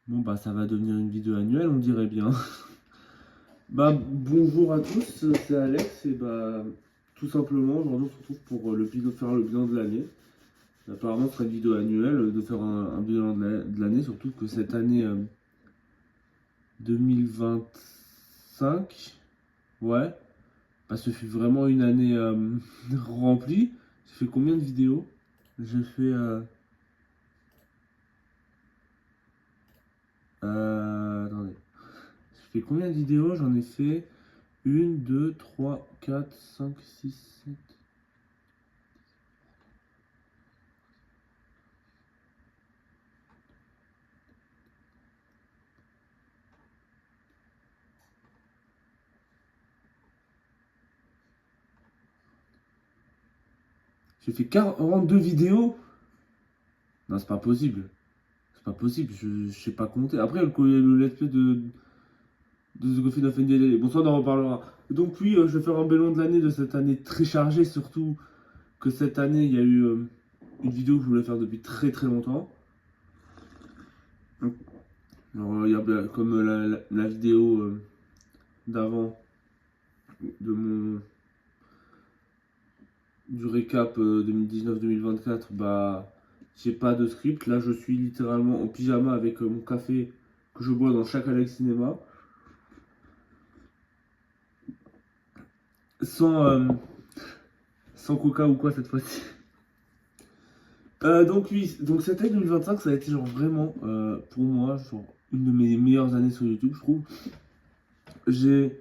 Bon, bah, ça va devenir une vidéo annuelle, on dirait bien. Bah, bonjour à tous, c'est Alex, et bah, tout simplement, aujourd'hui, on se retrouve pour faire le bilan de l'année. Apparemment, ce sera une vidéo annuelle, de faire un bilan de l'année, surtout que cette année 2025, ouais, bah, ce fut vraiment une année remplie. J'ai fait combien de vidéos? J'ai fait. Attendez. J'ai fait combien de vidéos? J'en ai fait une, 2, 3, 4, 5, 6, 7. J'ai fait 42 vidéos? Non, c'est pas possible. C'est pas possible, je sais pas compter. Après, il y a le let's play de The Coffin of NDLA. Bon, ça, on en reparlera. Donc, oui, je vais faire un bilan de l'année, de cette année très chargée, surtout que cette année, il y a eu une vidéo que je voulais faire depuis très très longtemps. Alors, il y a comme la vidéo d'avant, de mon du récap 2019-2024, bah, j'ai pas de script. Là, je suis littéralement en pyjama avec mon café que je bois dans chaque Alex Cinéma. Sans, sans coca ou quoi cette fois-ci. Donc oui, donc cette année 2025, ça a été genre vraiment, pour moi, genre, une de mes meilleures années sur YouTube, je trouve. J'ai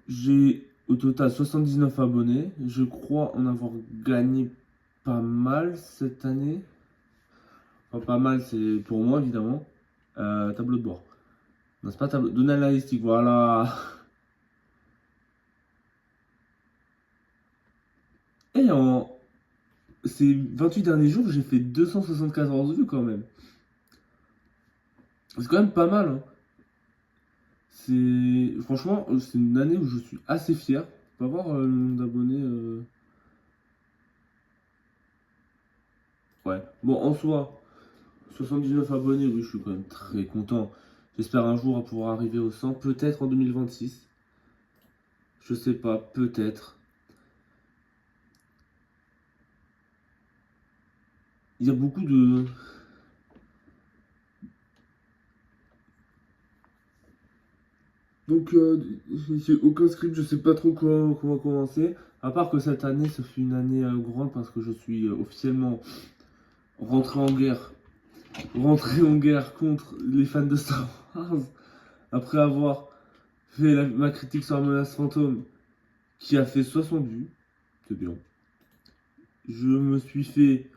j'ai au total 79 abonnés. Je crois en avoir gagné pas mal cette année. Enfin, pas mal, c'est pour moi évidemment. Tableau de bord. Non, c'est pas tableau. Données analytiques, voilà. Et en ces 28 derniers jours, j'ai fait 274 vues quand même. C'est quand même pas mal, hein. Franchement, c'est une année où je suis assez fier. On va voir le nombre d'abonnés. Ouais. Bon, en soi, 79 abonnés, oui, je suis quand même très content. J'espère un jour pouvoir arriver au 100, peut-être en 2026. Je sais pas, peut-être. Il y a beaucoup de. Donc, j'ai aucun script, je sais pas trop comment commencer. À part que cette année, ce fut une année grande parce que je suis officiellement rentré en guerre. Rentré en guerre contre les fans de Star Wars. Après avoir fait ma critique sur la menace fantôme, qui a fait 60 vues. C'est bien. Je me suis fait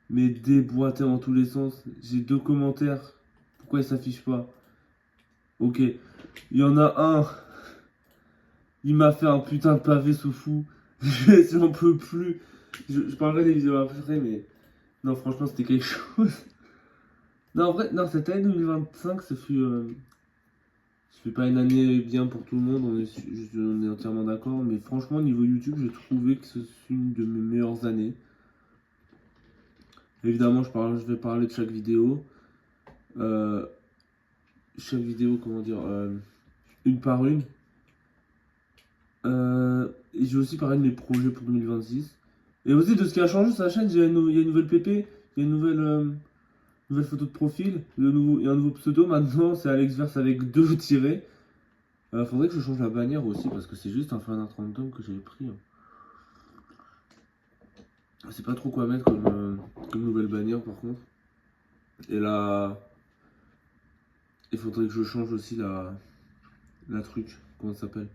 déboîter dans tous les sens. J'ai 2 commentaires. Pourquoi ils s'affichent pas? Ok. Il y en a un. Il m'a fait un putain de pavé sous fou. J'en peux plus. Je parlerai des vidéos après, mais non, franchement, c'était quelque chose. Non, en vrai, non, cette année 2025, ce fut pas une année bien pour tout le monde, on est entièrement d'accord, mais franchement, niveau YouTube, j'ai trouvé que ce fut une de mes meilleures années. Évidemment, je vais parler de chaque vidéo. Euh, Chaque vidéo, comment dire, une par une. Et j'ai aussi parlé de mes projets pour 2026. Et aussi de ce qui a changé sur la chaîne, il y a une nouvelle PP, il y a une nouvelle photo de profil, il y a un nouveau pseudo maintenant, c'est AlexVerse avec 2 tirés. Faudrait que je change la bannière aussi parce que c'est juste un fan random que j'avais pris, hein. Je sais pas trop quoi mettre comme nouvelle bannière par contre. Et là, il faudrait que je change aussi la truc, comment ça s'appelle?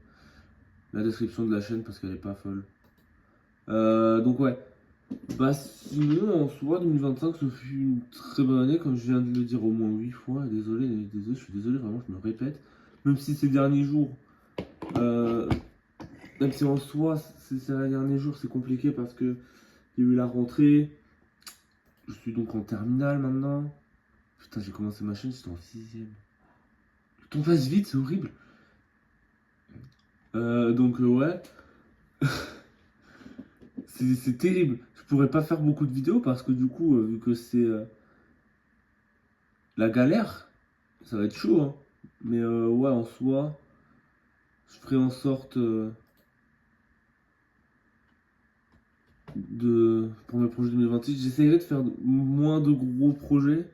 La description de la chaîne parce qu'elle est pas folle. Donc ouais. Bah sinon en soi 2025 ce fut une très bonne année comme je viens de le dire au moins 8 fois. Désolé, je suis désolé vraiment je me répète. Même si ces derniers jours, euh, même si en soi ces derniers jours c'est compliqué parce que il y a eu la rentrée. Je suis donc en terminale maintenant. Putain j'ai commencé ma chaîne, j'étais en 6ème. Le temps passe vite, c'est horrible. Donc ouais. C'est terrible. Je pourrais pas faire beaucoup de vidéos parce que du coup, vu que c'est la galère, ça va être chaud, hein. Mais ouais, en soi, je ferai en sorte pour mes projets 2026, j'essaierai de faire moins de gros projets.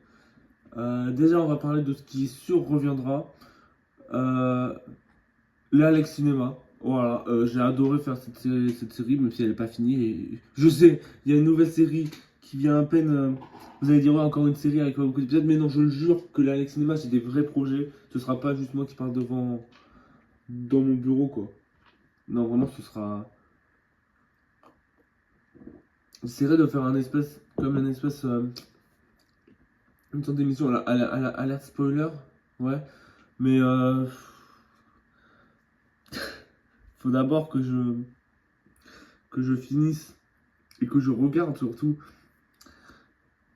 Déjà, on va parler de ce qui est sûr reviendra. Les Alex Cinéma. Voilà, j'ai adoré faire cette série, même si elle n'est pas finie. Et je sais, il y a une nouvelle série qui vient à peine. Vous allez dire, ouais, encore une série avec beaucoup d'épisodes, mais non, je le jure que les Alex Cinéma, c'est des vrais projets. Ce sera pas juste moi qui parle dans mon bureau, quoi. Non, vraiment, ce sera. J'essaierai de faire comme une espèce, une sorte d'émission alerte spoiler, ouais. Mais faut d'abord que je finisse et que je regarde surtout,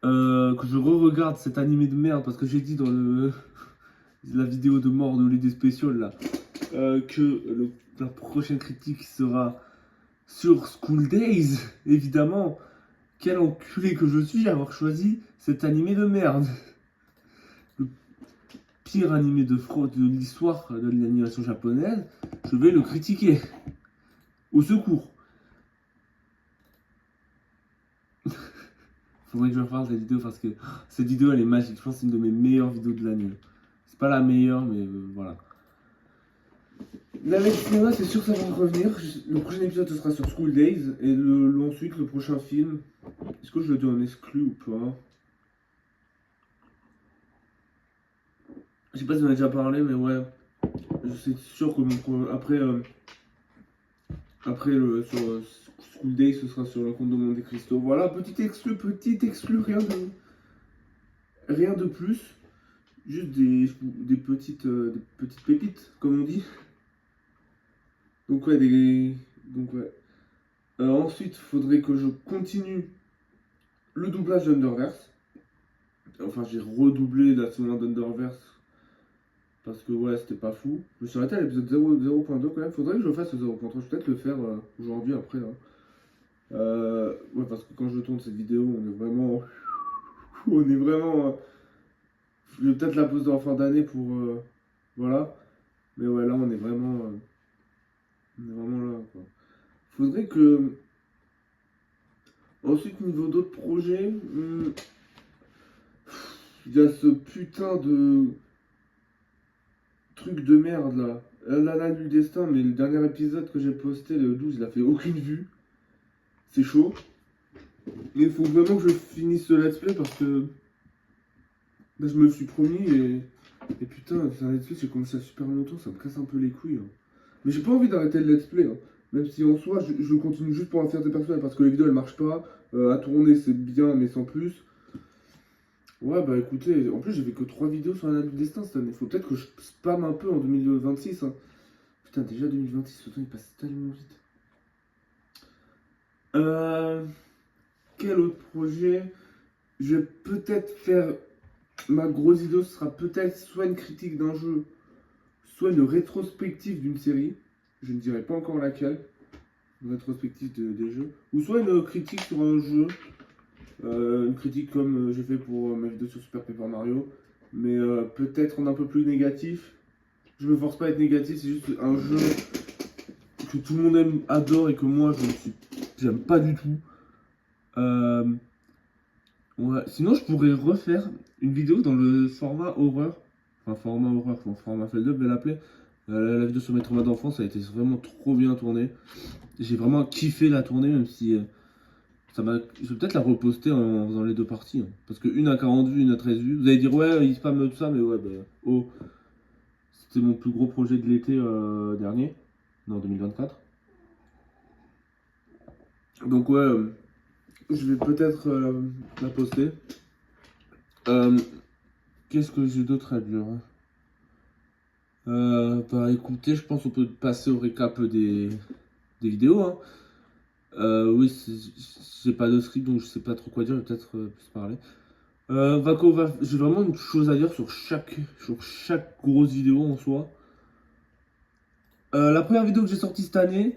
que je re-regarde cet animé de merde parce que j'ai dit dans la vidéo de mort de l'idée spéciale là, la prochaine critique sera sur School Days, évidemment. Quel enculé que je suis d'avoir choisi cet animé de merde. Le pire animé de fraude de l'histoire de l'animation japonaise, je vais le critiquer. Au secours. Faudrait que je refasse cette vidéo parce que cette vidéo elle est magique. Je pense que c'est une de mes meilleures vidéos de l'année. C'est pas la meilleure, mais voilà. L'Alex Cinéma, c'est sûr que ça va revenir. Le prochain épisode ce sera sur School Days. Et ensuite, le prochain film. Est-ce que je le dis en exclu ou pas? Je sais pas si on a déjà parlé, mais ouais. C'est sûr que après sur School Days, ce sera sur le compte de Monte Cristo. Voilà, petit exclu, rien de plus. Juste des petites pépites, comme on dit. Donc ouais, ensuite, il faudrait que je continue le doublage d'Underverse. Enfin, j'ai redoublé la saison d'Underverse parce que ouais, c'était pas fou. Je me suis arrêté à l'épisode 0.2 quand même. Faudrait que je le fasse au 0.3. Je vais peut-être le faire aujourd'hui après. Hein. Ouais, parce que quand je tourne cette vidéo, on est vraiment. On est vraiment. Je vais peut-être la poser en fin d'année pour. Voilà. Mais ouais, là, on est vraiment. On est vraiment là, quoi. Faudrait que. Ensuite, niveau d'autres projets, il y a ce putain de truc de merde là. L'Anna du Destin, mais le dernier épisode que j'ai posté, le 12, il a fait aucune vue. C'est chaud. Mais il faut vraiment que je finisse ce let's play parce que bah, je me suis promis et putain, c'est un let's play, j'ai commencé à super longtemps, ça me casse un peu les couilles. Hein. Mais j'ai pas envie d'arrêter le let's play. Hein. Même si en soi, je continue juste pour la fierté personnelle parce que les vidéos elles marchent pas. À tourner c'est bien, mais sans plus. Ouais, bah écoutez, en plus j'ai fait que 3 vidéos sur l'Anna du Destin cette année. Faut peut-être que je spam un peu en 2026. Hein. Putain, déjà 2026, le temps il passe tellement vite. Quel autre projet? Je vais peut-être faire. Ma grosse vidéo ce sera peut-être soit une critique d'un jeu, soit une rétrospective d'une série. Je ne dirai pas encore laquelle. Une rétrospective des jeux. Ou soit une critique sur un jeu. Une critique comme j'ai fait pour ma vidéo sur Super Paper Mario. Mais peut-être en un peu plus négatif. Je me force pas à être négatif, c'est juste un jeu que tout le monde adore et que moi j'aime pas du tout. Ouais. Sinon, je pourrais refaire une vidéo dans le format horreur. Enfin, format Feld Up, je vais l'appeler. La vidéo sur mes traumas d'enfance, ça a été vraiment trop bien tourné. J'ai vraiment kiffé la tournée, même si je vais peut-être la reposter en faisant les deux parties. Hein. Parce que une à 40 vues, une à 13 vues. Vous allez dire, ouais, il spam tout ça, mais ouais, bah, oh. C'était mon plus gros projet de l'été dernier, non 2024. Donc ouais, je vais peut-être la poster. Qu'est-ce que j'ai d'autre à dire? Bah écoutez, je pense qu'on peut passer au récap des vidéos. Hein. Oui, j'ai pas de script donc je sais pas trop quoi dire, je vais peut-être plus parler. J'ai vraiment une chose à dire sur chaque grosse vidéo en soi. La première vidéo que j'ai sortie cette année,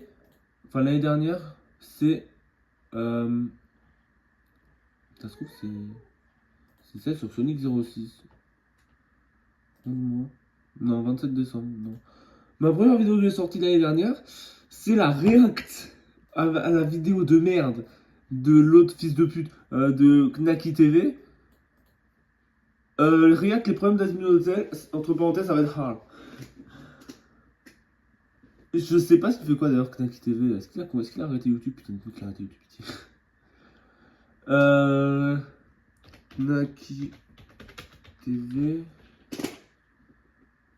enfin l'année dernière, c'est. Ça se trouve, c'est celle sur Sonic 06. Non, 27 décembre, non. Ma première vidéo que j'ai sortie l'année dernière, c'est la react à la vidéo de merde de l'autre fils de pute de Knaki TV. Le react, les problèmes d'Admin Hotel, entre parenthèses, ça va être hard. Je sais pas ce qu'il fait quoi d'ailleurs Knaki TV. Est-ce qu'il a arrêté YouTube? Putain, il a arrêté YouTube, pitié. Knaki TV.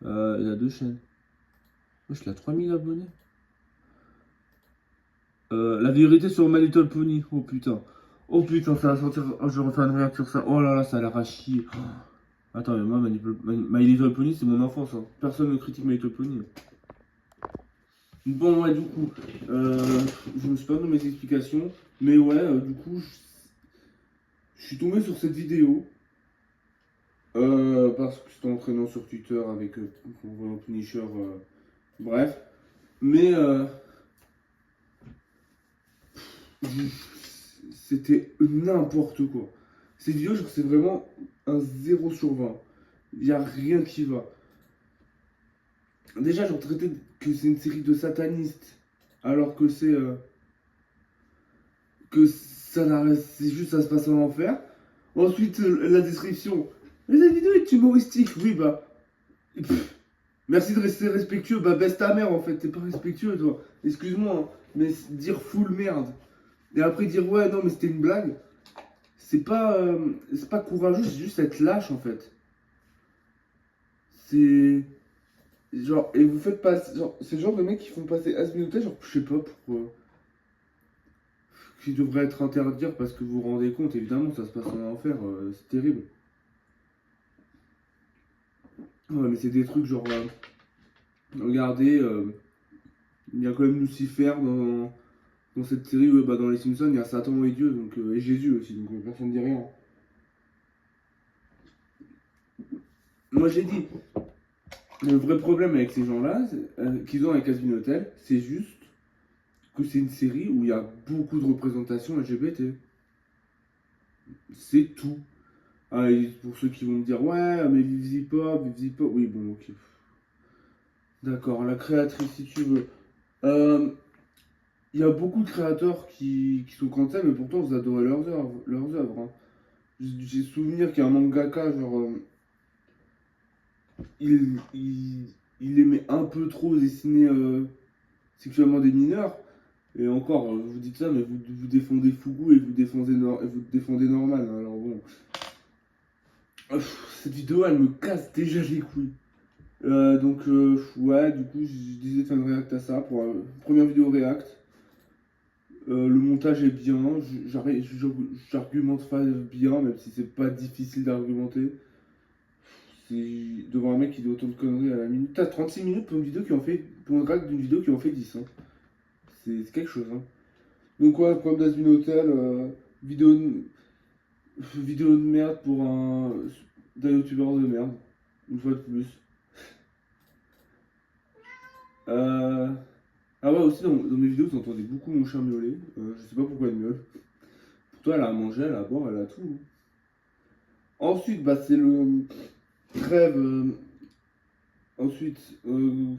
Il a 2 chaînes. Wesh, il a 3000 abonnés. La vérité sur My Little Pony. Oh putain. Oh putain, ça va sortir. Oh, je refais une réaction sur ça. Oh là là, ça a l'air à chier. Oh. Attends, mais moi, My Little Pony, c'est mon enfance. Hein. Personne ne critique My Little Pony. Bon, ouais, du coup, je me suis pas donné mes explications. Mais ouais, du coup, je suis tombé sur cette vidéo. Parce que c'était entraînant sur Twitter avec un Punisher. Bref. Mais c'était n'importe quoi. Cette vidéo, genre, c'est vraiment un 0 sur 20. Il n'y a rien qui va. Déjà, genre, traité que c'est une série de satanistes, alors que c'est. Que ça n'arrête. C'est juste, ça se passe en enfer. Ensuite, la description. Mais la vidéo est humoristique. Oui, bah. Pff, merci de rester respectueux. Bah, baisse ta mère, en fait. T'es pas respectueux, toi. Excuse-moi, hein, mais dire full merde. Et après dire, ouais, non, mais c'était une blague. C'est pas courageux, c'est juste être lâche, en fait. C'est. Genre, et vous faites passer. Genre, c'est le genre de mecs qui font passer Asminoté, genre, je sais pas pourquoi. Qui devrait être interdit parce que vous vous rendez compte, évidemment, ça se passe en enfer, c'est terrible. Ouais, mais c'est des trucs genre. Regardez, il y a quand même Lucifer dans cette série, ouais, bah, dans les Simpsons, il y a Satan et Dieu, donc, et Jésus aussi, donc personne ne dit rien. Moi j'ai dit, le vrai problème avec ces gens-là, qu'ils ont avec Asmin Hotel, c'est juste que c'est une série où il y a beaucoup de représentation LGBT. C'est tout. Ah, et pour ceux qui vont me dire, ouais, mais vive pas, oui, bon, ok. D'accord, la créatrice, si tu veux. Il y a beaucoup de créateurs qui sont cancel, mais pourtant vous adorez leurs œuvres. Hein. J'ai souvenir qu'il y a un mangaka, genre, il aimait un peu trop dessiner sexuellement des mineurs. Et encore, vous dites ça, mais vous défendez Fugu et vous défendez Norman. Hein, alors bon. Cette vidéo, elle me casse déjà les couilles. Donc, ouais, du coup, je disais de faire une react à ça pour première vidéo react. Le montage est bien, j'argumente pas bien, même si c'est pas difficile d'argumenter. C'est devant un mec qui dit autant de conneries à la minute. T'as 36 minutes pour une vidéo qui en fait. Pour une react d'une vidéo qui en fait 10. Hein. C'est quelque chose. Hein. Donc, ouais, problème d'Asmin Hotel, vidéo de merde pour d'un youtubeur de merde. Une fois de plus. Ah ouais, aussi dans mes vidéos, vous entendez beaucoup mon chien miauler. Je sais pas pourquoi il miaule. Pourtant, elle a à manger, elle a à boire, elle a tout. Hein. Ensuite, bah, c'est le crève. Ensuite, on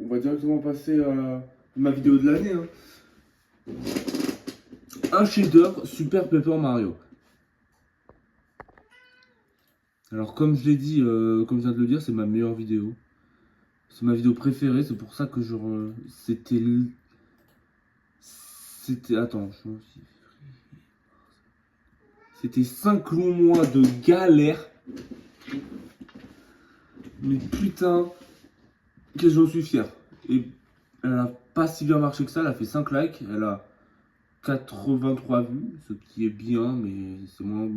va directement passer à ma vidéo de l'année. Hein. Un chef-d'œuvre, Super Paper Mario. Alors, comme je l'ai dit, comme je viens de le dire, c'est ma meilleure vidéo. C'est ma vidéo préférée, c'est pour ça que c'était. C'était. Attends, c'était 5 longs mois de galère. Mais putain, que j'en suis fier. Et elle a pas si bien marché que ça, elle a fait 5 likes, elle a 83 vues, ce qui est bien, mais c'est moins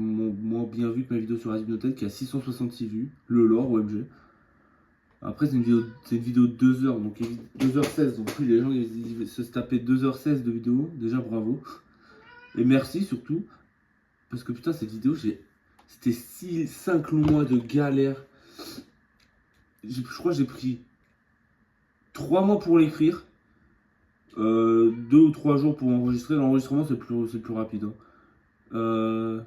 bien vu que ma vidéo sur Asminotel qui a 666 vues, le lore, OMG. Après, c'est une vidéo de 2 heures, donc 2h16, donc les gens ils se tapaient 2h16 de vidéo, déjà bravo. Et merci surtout, parce que putain, cette vidéo, c'était 5 longs mois de galère. Je crois que j'ai pris 3 mois pour l'écrire, 2 ou 3 jours pour enregistrer. L'enregistrement, c'est plus rapide. Hein.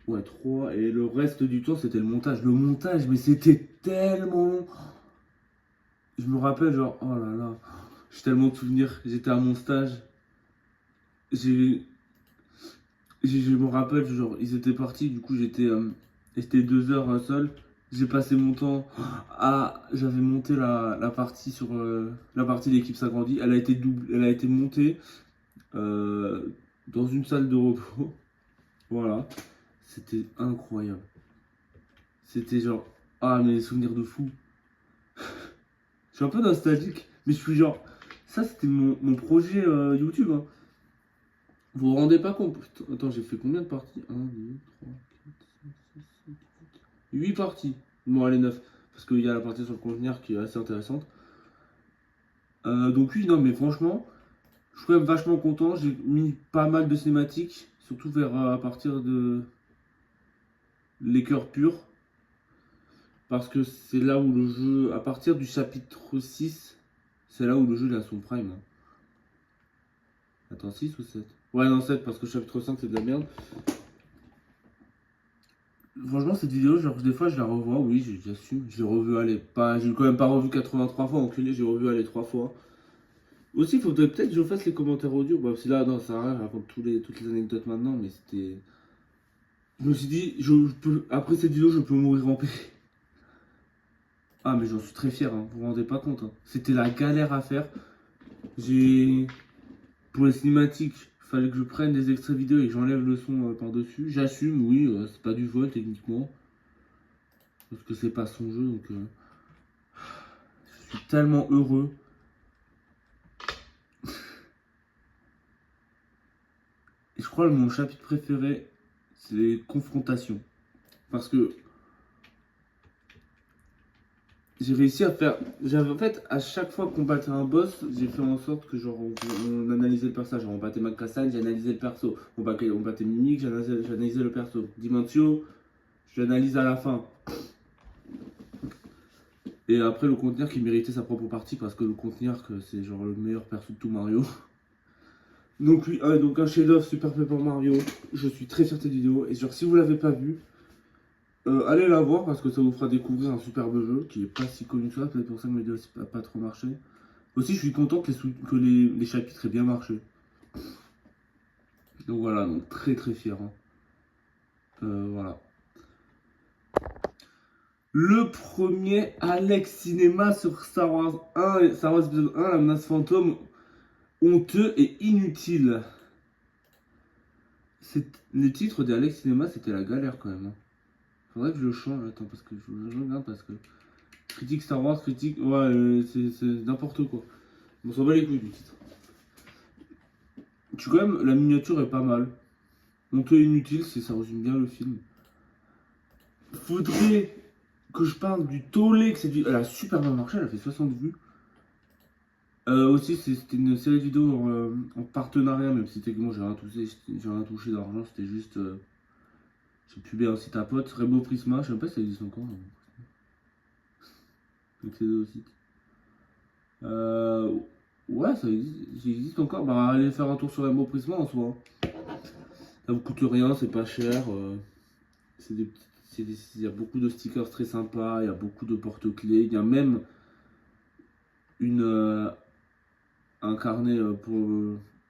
Ouais, 3. Et le reste du temps, c'était le montage. Le montage, mais c'était tellement long. Je me rappelle, genre, oh là là. J'ai tellement de souvenirs. J'étais à mon stage. J'ai, je me rappelle, genre, ils étaient partis. Du coup, j'étais 2 heures seul. J'ai passé mon temps à. J'avais monté la partie sur. La partie de l'équipe s'agrandit. Elle a été double. Elle a été montée euh, dans une salle de repos. Voilà. C'était incroyable. C'était genre. Ah, mais les souvenirs de fou. Je suis un peu nostalgique, mais je suis genre. Ça, c'était mon projet YouTube. Hein. Vous vous rendez pas compte? Putain, attends, j'ai fait combien de parties? 1, 2, 3, 4, 5, 6, 7, 8 parties. Bon, allez, 9. Parce qu'il y a la partie sur le conteneur qui est assez intéressante. Donc, oui, non, mais franchement, je suis quand même vachement content. J'ai mis pas mal de cinématiques, surtout vers à partir de les cœurs purs. Parce que c'est là où le jeu, à partir du chapitre 6, c'est là où le jeu il a son prime. Hein. Attends, 6 ou 7? Ouais, non, 7 parce que chapitre 5 c'est de la merde. Franchement, cette vidéo, genre, des fois je la revois, oui, j'assume. Je l'ai revu, allez, pas, j'ai quand même pas revu 83 fois, enculé, j'ai revu, allez, 3 fois. Aussi, il faudrait peut-être que je fasse les commentaires audio. Bah, parce que là, non, ça sert à rien, je raconte toutes les anecdotes maintenant, mais c'était. Je me suis dit, après cette vidéo, je peux mourir en paix. Ah, mais j'en suis très fier, hein, vous vous rendez pas compte. Hein. C'était la galère à faire. J'ai. Pour les cinématiques, il fallait que je prenne des extraits vidéo et que j'enlève le son par-dessus. J'assume, oui, c'est pas du vol techniquement. Parce que c'est pas son jeu, donc je suis tellement heureux. Et je crois que mon chapitre préféré, c'est les confrontations. Parce que j'ai réussi à faire. J'avais en fait, à chaque fois qu'on battait un boss, j'ai fait en sorte que genre on analysait le personnage. Genre, on battait Macassan, j'ai analysé le perso. On battait Mimic, j'analysais le perso. Dimentio, je l'analyse à la fin. Et après le conteneur qui méritait sa propre partie parce que le conteneur c'est genre le meilleur perso de tout Mario. Donc oui, donc un chef-d'œuvre Super Paper Mario. Je suis très fier de cette vidéo. Et genre si vous l'avez pas vu, allez la voir parce que ça vous fera découvrir un superbe jeu qui est pas si connu que ça. Peut-être pour ça que mes vidéos n'a pas trop marché. Aussi je suis content que les chapitres aient bien marché. Donc voilà, donc très très fier. Hein. Voilà. Le premier Alex Cinéma sur Star Wars 1 et Star Wars épisode 1, la menace fantôme, honteux et inutile. Les titres d'Alex Cinéma, c'était la galère quand même. Hein. Faudrait que je le change, attends, parce que je regarde, parce que critique Star Wars, critique, ouais, c'est n'importe quoi. On s'en bat les couilles du titre. Tu quand même, la miniature est pas mal. Honteux et inutile, ça résume bien le film. Faudrait que je parle du tollé que cette vidéo. Elle a super bien marché, elle a fait 60 vues. Aussi, c'était une série de vidéos en partenariat, même si techniquement j'ai rien touché d'argent, c'était juste. J'ai publié aussi ta pote, Rebo Prisma, je sais même pas si ça existe encore. Accéder au site. Ouais, ça existe encore. Bah, allez faire un tour sur Rebo Prisma en soi. Ça vous coûte rien, c'est pas cher. Il y a beaucoup de stickers très sympas, il y a beaucoup de porte-clés, il y a même un carnet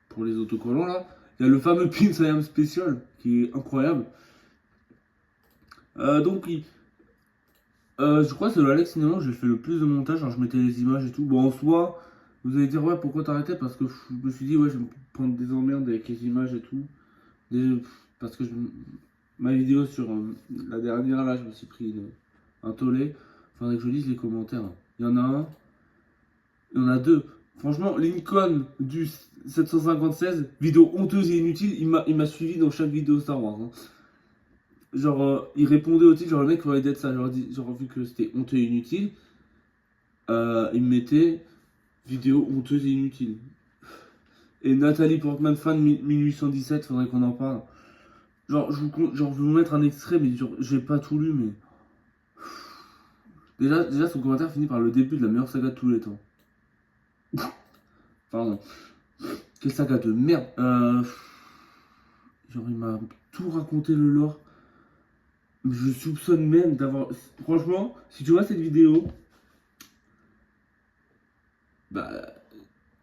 pour les autocollants là. Il y a le fameux Pins I Am Special qui est incroyable. Donc oui, je crois que c'est le Alex Cinéma où j'ai fait le plus de montage, genre je mettais les images et tout. Bon en soi, vous allez dire ouais pourquoi t'arrêtais? Parce que je me suis dit ouais je vais me prendre des emmerdes avec les images et tout. Parce que ma vidéo sur la dernière là je me suis pris un tollé. Faudrait que je lise les commentaires. Il y en a un, il y en a deux. Franchement, Lincoln du 756, vidéo honteuse et inutile, il m'a suivi dans chaque vidéo Star Wars. Hein. Genre, il répondait au titre, genre le mec aurait d'être ça, genre vu que c'était honteux et inutile, il me mettait vidéo honteuse et inutile. Et Nathalie Portman, fan 1817, faudrait qu'on en parle. Genre, je vais vous mettre un extrait, mais genre, j'ai pas tout lu, mais. Déjà, son commentaire finit par le début de la meilleure saga de tous les temps. Pardon. Quelle saga de merde. Genre, il m'a tout raconté le lore. Je soupçonne même d'avoir... Franchement, si tu vois cette vidéo, bah...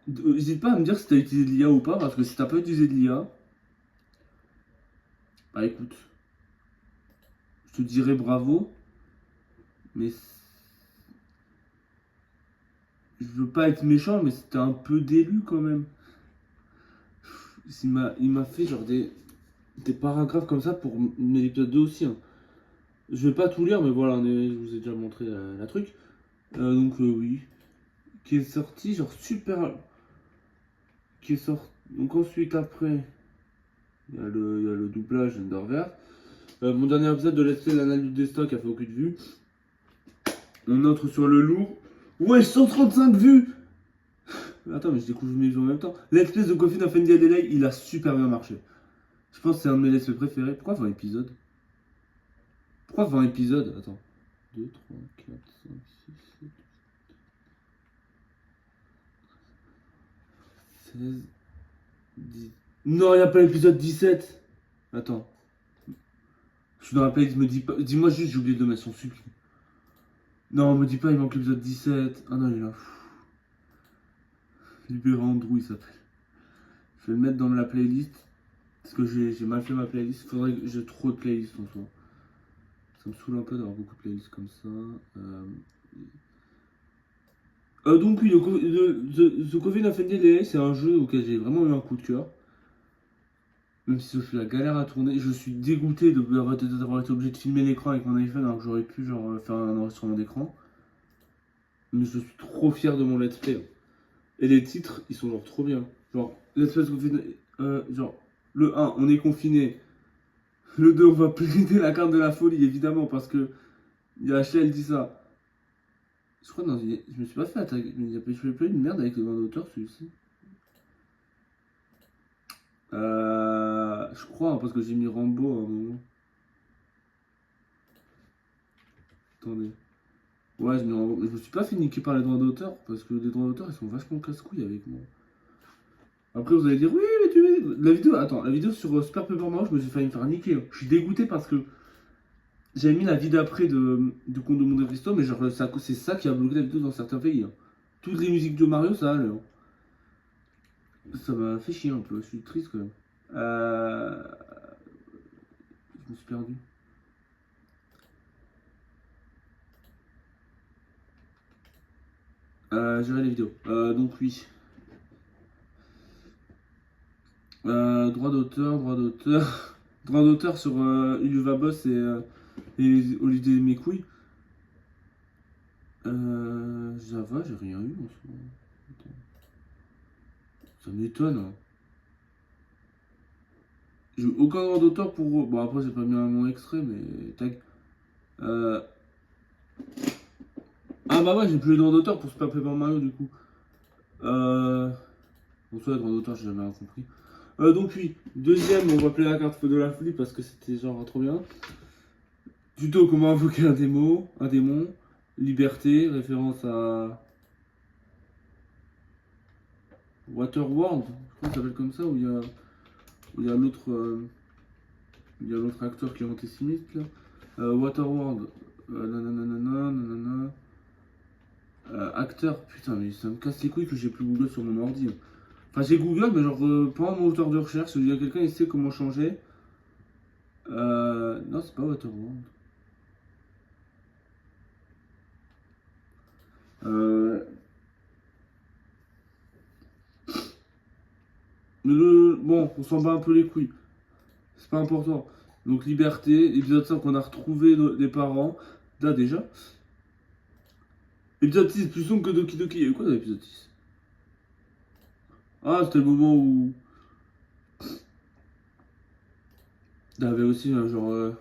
N'hésite pas à me dire si t'as utilisé de l'IA ou pas, parce que si t'as pas utilisé de l'IA, bah écoute, je te dirais bravo, mais je veux pas être méchant, mais c'était un peu d'élu quand même. Il m'a fait genre des paragraphes comme ça pour mes épisodes 2 aussi, hein. Je vais pas tout lire, mais voilà, je vous ai déjà montré la truc. Donc oui, qui est sorti genre super... Qui est sorti... Donc ensuite après, il y a le doublage d'Enderverse. Mon dernier épisode de Let's Play l'analyse des stocks a fait aucune vue. On entre sur le lourd. Ouais, 135 vues. Attends, mais je découvre mes vues en même temps. Let's Play de Coffin of India Delay, il a super bien marché. Je pense que c'est un de mes let's play préférés. Pourquoi 20 épisodes? Pourquoi 20 épisodes? Attends. 2, 3, 4, 5, 6, 7, 16, 10. Non, il n'y a pas l'épisode 17. Attends. Je suis dans la playlist, me dis pas. Dis-moi juste, j'ai oublié de le mettre son suppli. Non, me dis pas, il manque l'épisode 17. Ah non, il est là. Libéré Andrew, il s'appelle. Je vais le mettre dans la playlist. Parce que j'ai mal fait ma playlist. Faudrait que j'ai trop de playlists en soi. Ça me saoule un peu d'avoir beaucoup de playlists comme ça. Donc oui, The Coven of NDLA, c'est un jeu auquel j'ai vraiment eu un coup de cœur. Même si je suis la galère à tourner, je suis dégoûté d'avoir été obligé de filmer l'écran avec mon iPhone alors que j'aurais pu genre faire un enregistrement d'écran. Mais je suis trop fier de mon let's play. Et les titres, ils sont genre trop bien. Genre, let's play confiné, genre, le 1, on est confiné. Le 2, on va plaider la carte de la folie, évidemment, parce que il y a HL dit ça. Je crois que je me suis pas fait attaquer, mais il y a pas une merde avec le droit d'auteur celui-ci. Je crois, hein, parce que j'ai mis Rambo à un moment. Attendez. Ouais, je me suis pas fait niquer par les droits d'auteur, parce que les droits d'auteur, ils sont vachement casse-couilles avec moi. Après, vous allez dire, oui, mais la vidéo, attends, la vidéo sur Super Paper Mario, je me suis failli me faire niquer, hein. Je suis dégoûté parce que j'avais mis la vie d'après du compte de Monte Cristo, mais genre, c'est ça qui a bloqué la vidéo dans certains pays, hein. Toutes les musiques de Mario, ça allait, hein. Ça m'a fait chier un peu, je suis triste quand même. Je me suis perdu. Gérer les vidéos. Donc oui. Droit d'auteur, droit d'auteur. Droit d'auteur sur Uluva Boss et Olivier Mes couilles. Java, j'ai rien eu en ce moment. Attends. Ça m'étonne, hein. J'ai eu aucun droit d'auteur pour. Bon, après, j'ai pas mis un nom extrait, mais. Tac. Ah, bah ouais, j'ai plus les droits d'auteur pour Super Paper Mario du coup. Bon, ça, les droits d'auteur, j'ai jamais rien compris. Donc, oui, deuxième, on va appeler la carte Feu de la folie parce que c'était genre trop bien. Tuto comment invoquer un démon. Liberté, référence à Waterworld, je crois que ça s'appelle comme ça, où il y a l'autre acteur qui est antisémite là. Waterworld, nanana. Acteur, putain, mais ça me casse les couilles que j'ai plus Google sur mon ordi. Enfin, j'ai Google, mais genre pas un moteur de recherche. Il y a quelqu'un qui sait comment changer. Non, c'est pas Waterworld. Bon, on s'en bat un peu les couilles. C'est pas important. Donc, liberté, épisode 5, on a retrouvé les parents. Là, déjà. Épisode 6, plus sombre que Doki Doki. Il y a eu quoi dans l'épisode 6? Ah, c'était le moment où. Il y avait aussi un genre.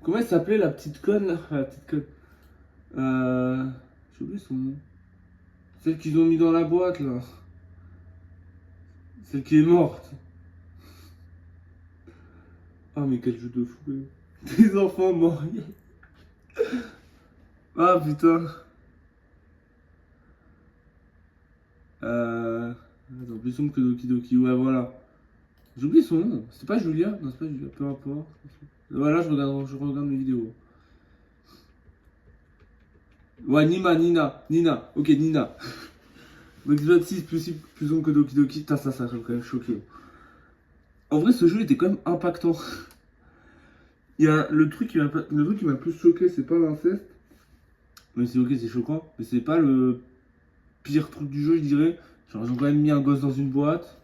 Comment elle s'appelait la petite conne là? La petite conne. J'ai oublié son nom. Celle qu'ils ont mis dans la boîte là. Celle qui est morte. Ah, mais quel jeu de fou. Des enfants morts. Ah putain. Attends, plus sombre que Doki Doki. Ouais, voilà. J'ai oublié son nom. C'était pas Julia? Non, c'est pas Julia. Peu importe. Voilà, je regarde mes vidéos. Ouais, Nina. Ok, Nina. Épisode 6, plus long que Doki Doki. Putain, ça m'a quand même choqué. En vrai, ce jeu était quand même impactant. Il y a le truc qui m'a plus choqué, c'est pas l'inceste. Mais c'est ok, c'est choquant. Mais c'est pas le pire truc du jeu, je dirais. Genre, ils ont quand même mis un gosse dans une boîte.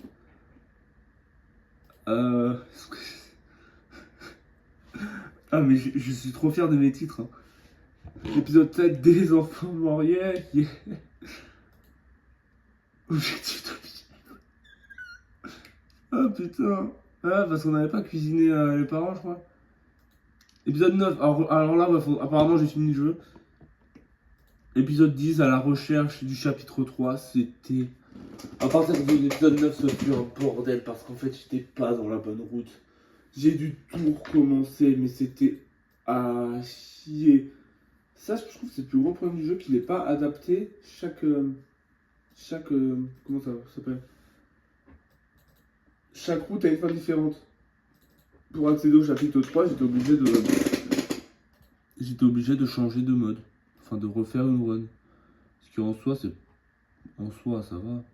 Euh... Ah, mais je suis trop fier de mes titres, hein. Épisode 7, des enfants morts. Yeah. Objectif d'officiel. Ah putain. Ah, parce qu'on n'avait pas cuisiné les parents, je crois. Épisode 9. Alors là, ouais, apparemment, j'ai fini le jeu. Épisode 10, à la recherche du chapitre 3. C'était. À partir de l'épisode 9, ça fut un bordel parce qu'en fait, j'étais pas dans la bonne route. J'ai dû tout recommencer, mais c'était à chier. Ça, je trouve que c'est le plus gros problème du jeu, qu'il n'est pas adapté. Comment ça s'appelle? Chaque route a une fin différente. Pour accéder au chapitre 3, j'étais obligé de changer de mode. Enfin, de refaire une run. Ce qui en soi, ça va.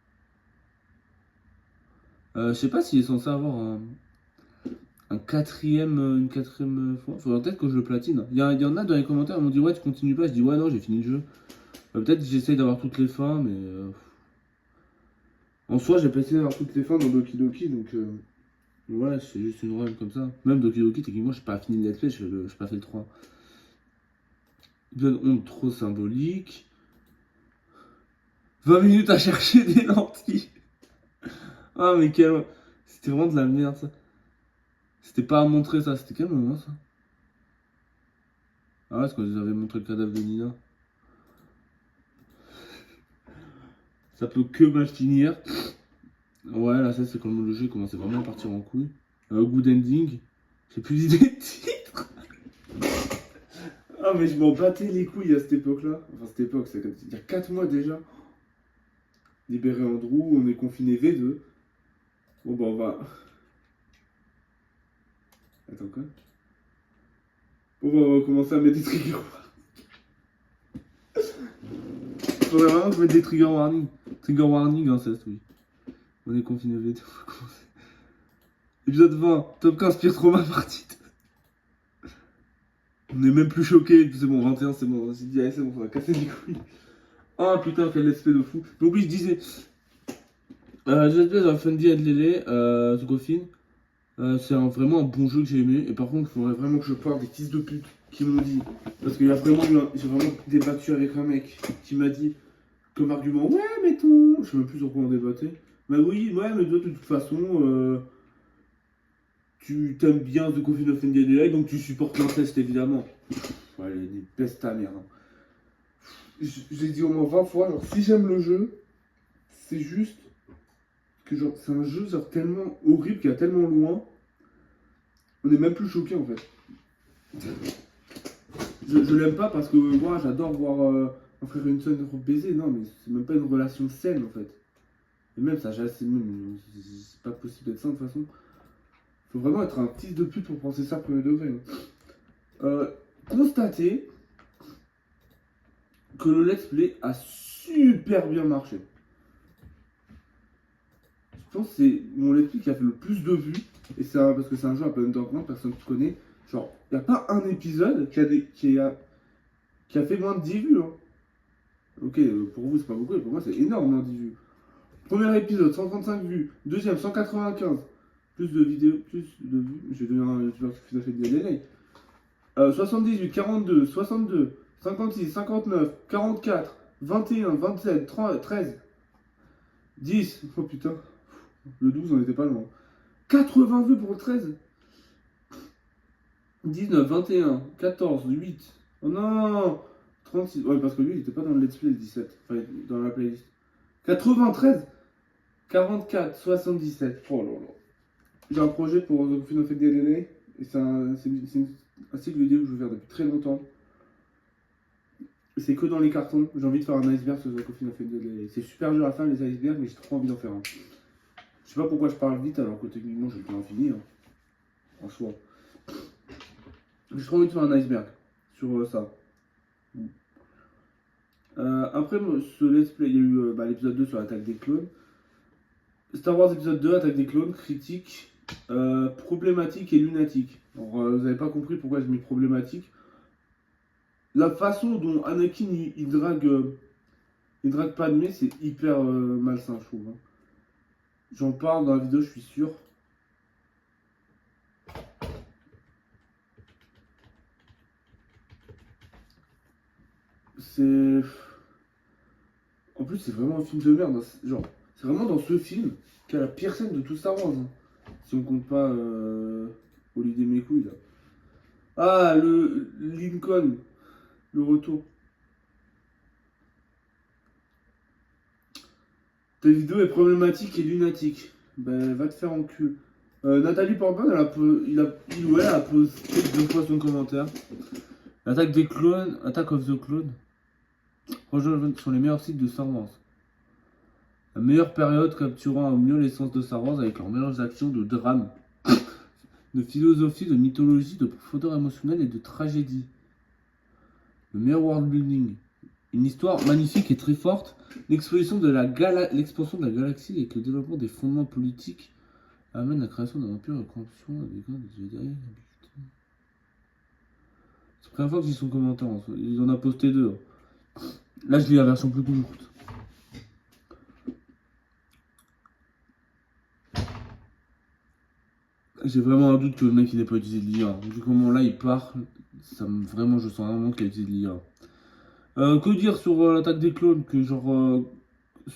Je sais pas s'il est censé avoir une quatrième fois. Faudrait peut-être que je le platine. Il y en a dans les commentaires, ils m'ont dit ouais, tu continues pas. Je dis ouais, non, j'ai fini le jeu. Peut-être que j'essaye d'avoir toutes les fins, mais en soi, j'ai pas essayé d'avoir toutes les fins dans Doki Doki, donc ouais, c'est juste une run comme ça. Même Doki Doki, techniquement, j'ai pas fini le let's play, j'ai pas fait le 3. Épisode 11, trop symbolique. 20 minutes à chercher des lentilles. Ah, mais quel. C'était vraiment de la merde, ça. C'était pas à montrer, ça. C'était quel moment, ça? Ah ouais, c'est quand ils avaient montré le cadavre de Nina. Ça peut que mal finir. Ouais, là, ça, c'est quand le jeu commençait vraiment à partir en couille. Good ending. J'ai plus d'idée de titre. Ah, mais je m'en battais les couilles à cette époque-là. Enfin, cette époque, c'est il y a 4 mois déjà. Libéré Andrew, on est confiné V2. Bon, bah, on va. Attends, quoi? Bon, bah, on va commencer à mettre des triggers. Faudrait vraiment que je mette des trigger warning. Trigger warning, inceste, oui. On est confiné V2, on va commencer. Épisode 20, top 15 pire trauma partie. On est même plus choqué, c'est bon, 21, c'est bon, on s'est dit, allez, c'est bon, ça va casser les couilles. Oh putain, quel espèce de fou. Donc oui, je disais, j'espère dans Fundy and Lele, The Coffin, c'est vraiment un bon jeu que j'ai aimé, et par contre, il faudrait vraiment que je parle des fils de pute qui m'ont dit, parce qu'il y a vraiment j'ai vraiment débattu avec un mec qui m'a dit, comme argument, ouais, mais ton, je sais même plus sur quoi on débattait, bah oui, ouais, mais toi, de toute façon, tu t'aimes bien The Coffin of Fundy and Lele, donc tu supportes l'inceste, évidemment. Ouais, les peste ta mère. Hein. J'ai dit au moins 20 fois, genre, si j'aime le jeu, c'est juste que genre, c'est un jeu genre, tellement horrible qui est tellement loin, on est même plus choqué en fait. Je l'aime pas parce que moi j'adore voir un frère et une soeur baiser, non mais c'est même pas une relation saine en fait. Et même ça, c'est pas possible d'être ça de toute façon. Faut vraiment être un fils de pute pour penser ça premier degré. Constater que le let's play a super bien marché. Je pense que c'est mon let's play qui a fait le plus de vues. Et c'est parce que c'est un jeu un peu underground, personne ne connaît. Genre, il n'y a pas un épisode qui a fait moins de 10 vues. Hein. Ok, pour vous c'est pas beaucoup, et pour moi c'est énorme, hein, 10 vues. Premier épisode, 135 vues. Deuxième, 195. Plus de vidéos, plus de vues. Je vais devenir un youtubeur qui fait des délais. 78, 42, 62, 56, 59, 44, 21, 27, 30, 13, 10. Oh putain. Le 12, on était pas loin. 80 vues pour le 13. 19, 21, 14, 8. Oh non 36. Ouais, parce que lui, il était pas dans le let's play le 17. Enfin, dans la playlist. 93, 44, 77. Oh là là. J'ai un projet pour The Coffin of DNA. Et c'est un cycle vidéo que je veux faire depuis très longtemps. C'est que dans les cartons. J'ai envie de faire un iceberg sur The Coffin of DNA. C'est super dur à faire les icebergs, mais j'ai trop envie d'en faire un. Je sais pas pourquoi je parle vite alors que techniquement j'ai plein fini. Hein. En soi. J'ai trop envie de faire un iceberg sur ça. Après ce let's play, il y a eu l'épisode 2 sur l'attaque des clones. Star Wars épisode 2, attaque des clones, critique, problématique et lunatique. Alors, vous n'avez pas compris pourquoi j'ai mis problématique. La façon dont Anakin il drague Padmé, c'est hyper malsain, je trouve. Hein. J'en parle dans la vidéo, je suis sûr. C'est. En plus, c'est vraiment un film de merde. Genre, c'est vraiment dans ce film qu'il y a la pire scène de tout Star Wars. Hein. Si on compte pas Holiday mes couilles là. Ah, le Lincoln, le retour. Ta vidéo est problématique et lunatique. Ben, va te faire en cul. Nathalie Portman, il ou elle a posté 2 fois son commentaire. L'attaque des clones, Attack of the Clones. Franchement, sont les meilleurs sites de Star Wars. La meilleure période capturant au mieux l'essence de Star Wars avec leurs mélange d'action, de drame, de philosophie, de mythologie, de profondeur émotionnelle et de tragédie. Le meilleur world building. Une histoire magnifique et très forte. L'exposition de l'expansion de la galaxie avec le développement des fondements politiques amène la création d'un empire et la corruption des Jedi. C'est la première fois que j'ai son commentaire. Il en a posté 2. Là, je lis la version plus courte. J'ai vraiment un doute que le mec il n'ait pas utilisé de l'IA. Du comment là il part, vraiment je sens vraiment qu'il a utilisé de l'IA. Que dire sur l'attaque des clones, que genre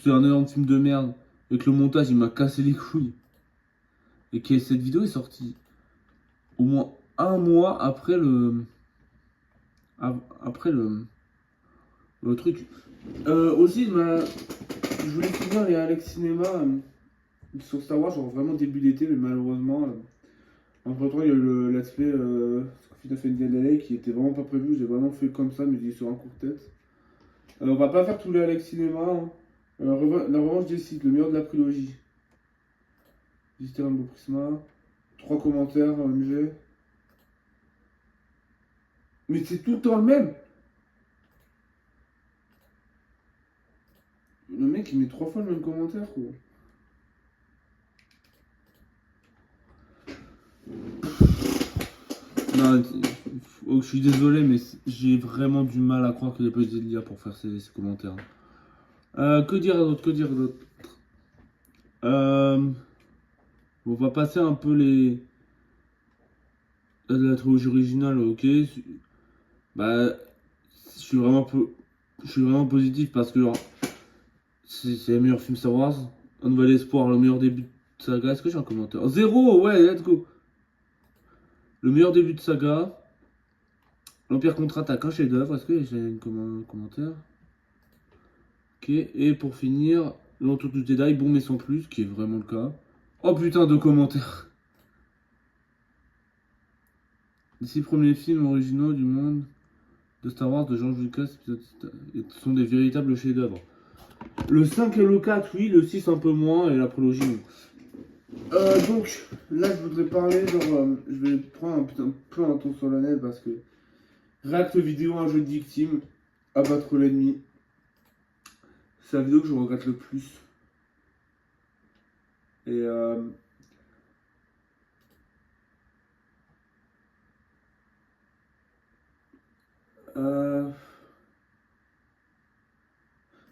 c'est un énorme film de merde et que le montage il m'a cassé les couilles. Et que cette vidéo est sortie au moins un mois après le truc. Aussi je voulais finir les Alex Cinéma sur Star Wars genre vraiment début d'été mais malheureusement entre temps il y a eu le let's play Coffee of NDLA qui était vraiment pas prévu, j'ai vraiment fait comme ça mais j'ai sur un coup de tête. On va pas faire tous les Alex Cinéma. Hein. La revanche des sites, le meilleur de la prélogie. Visiter un beau prisma. 3 commentaires, OMG. Mais c'est tout le temps le même. Le mec il met 3 fois le même commentaire quoi. Non, je suis désolé mais j'ai vraiment du mal à croire qu'il ait pas utilisé l'IA pour faire ces commentaires. Que dire d'autre, on va passer un peu la trilogie originale, ok. Bah, je suis vraiment positif parce que c'est le meilleur film Star Wars. Un nouvel espoir, le meilleur début de saga. Est-ce que j'ai un commentaire? 0, ouais, let's go. Le meilleur début de saga. L'Empire contre-attaque, un chef-d'œuvre. Est-ce que j'ai un commentaire? Ok, et pour finir, l'Entour du Jedi, bon mais sans plus, qui est vraiment le cas. Oh putain de commentaires. Les 6 premiers films originaux du monde de Star Wars de George Lucas sont des véritables chefs-d'œuvre. Le 5 et le 4, oui, le 6 un peu moins, et la prélogie, non. Donc, là, je voudrais parler, je vais prendre un peu un ton solennel parce que réacte vidéo, un jeu de victime, abattre l'ennemi. C'est la vidéo que je regrette le plus. Et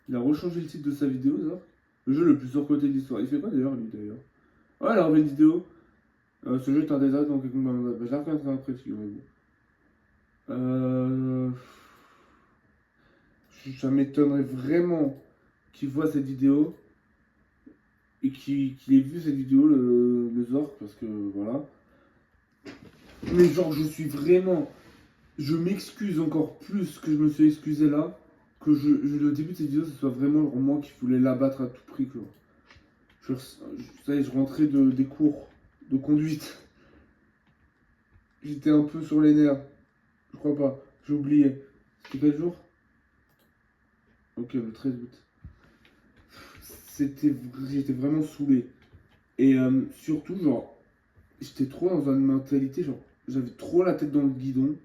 il a rechangé le titre de sa vidéo, ça. Le jeu le plus surcoté de l'histoire. Il fait quoi d'ailleurs, lui, d'ailleurs? Ouais, il a refait une vidéo. Ce jeu est un désastre dans quelconque mandat. J'ai rien fait après, figurez-vous. Ça m'étonnerait vraiment qu'il voit cette vidéo et qu'il ait vu cette vidéo, le Zork, parce que voilà. Mais genre, je m'excuse encore plus que je me suis excusé là, que le début de cette vidéo, ce soit vraiment moi qui voulais l'abattre à tout prix, quoi. Ça y est, je rentrais des cours de conduite. J'étais un peu sur les nerfs. Je crois pas. J'ai oublié. C'était quel jour? Ok, le 13 août. J'étais vraiment saoulé. Et surtout, genre, j'étais trop dans une mentalité, genre, j'avais trop la tête dans le guidon.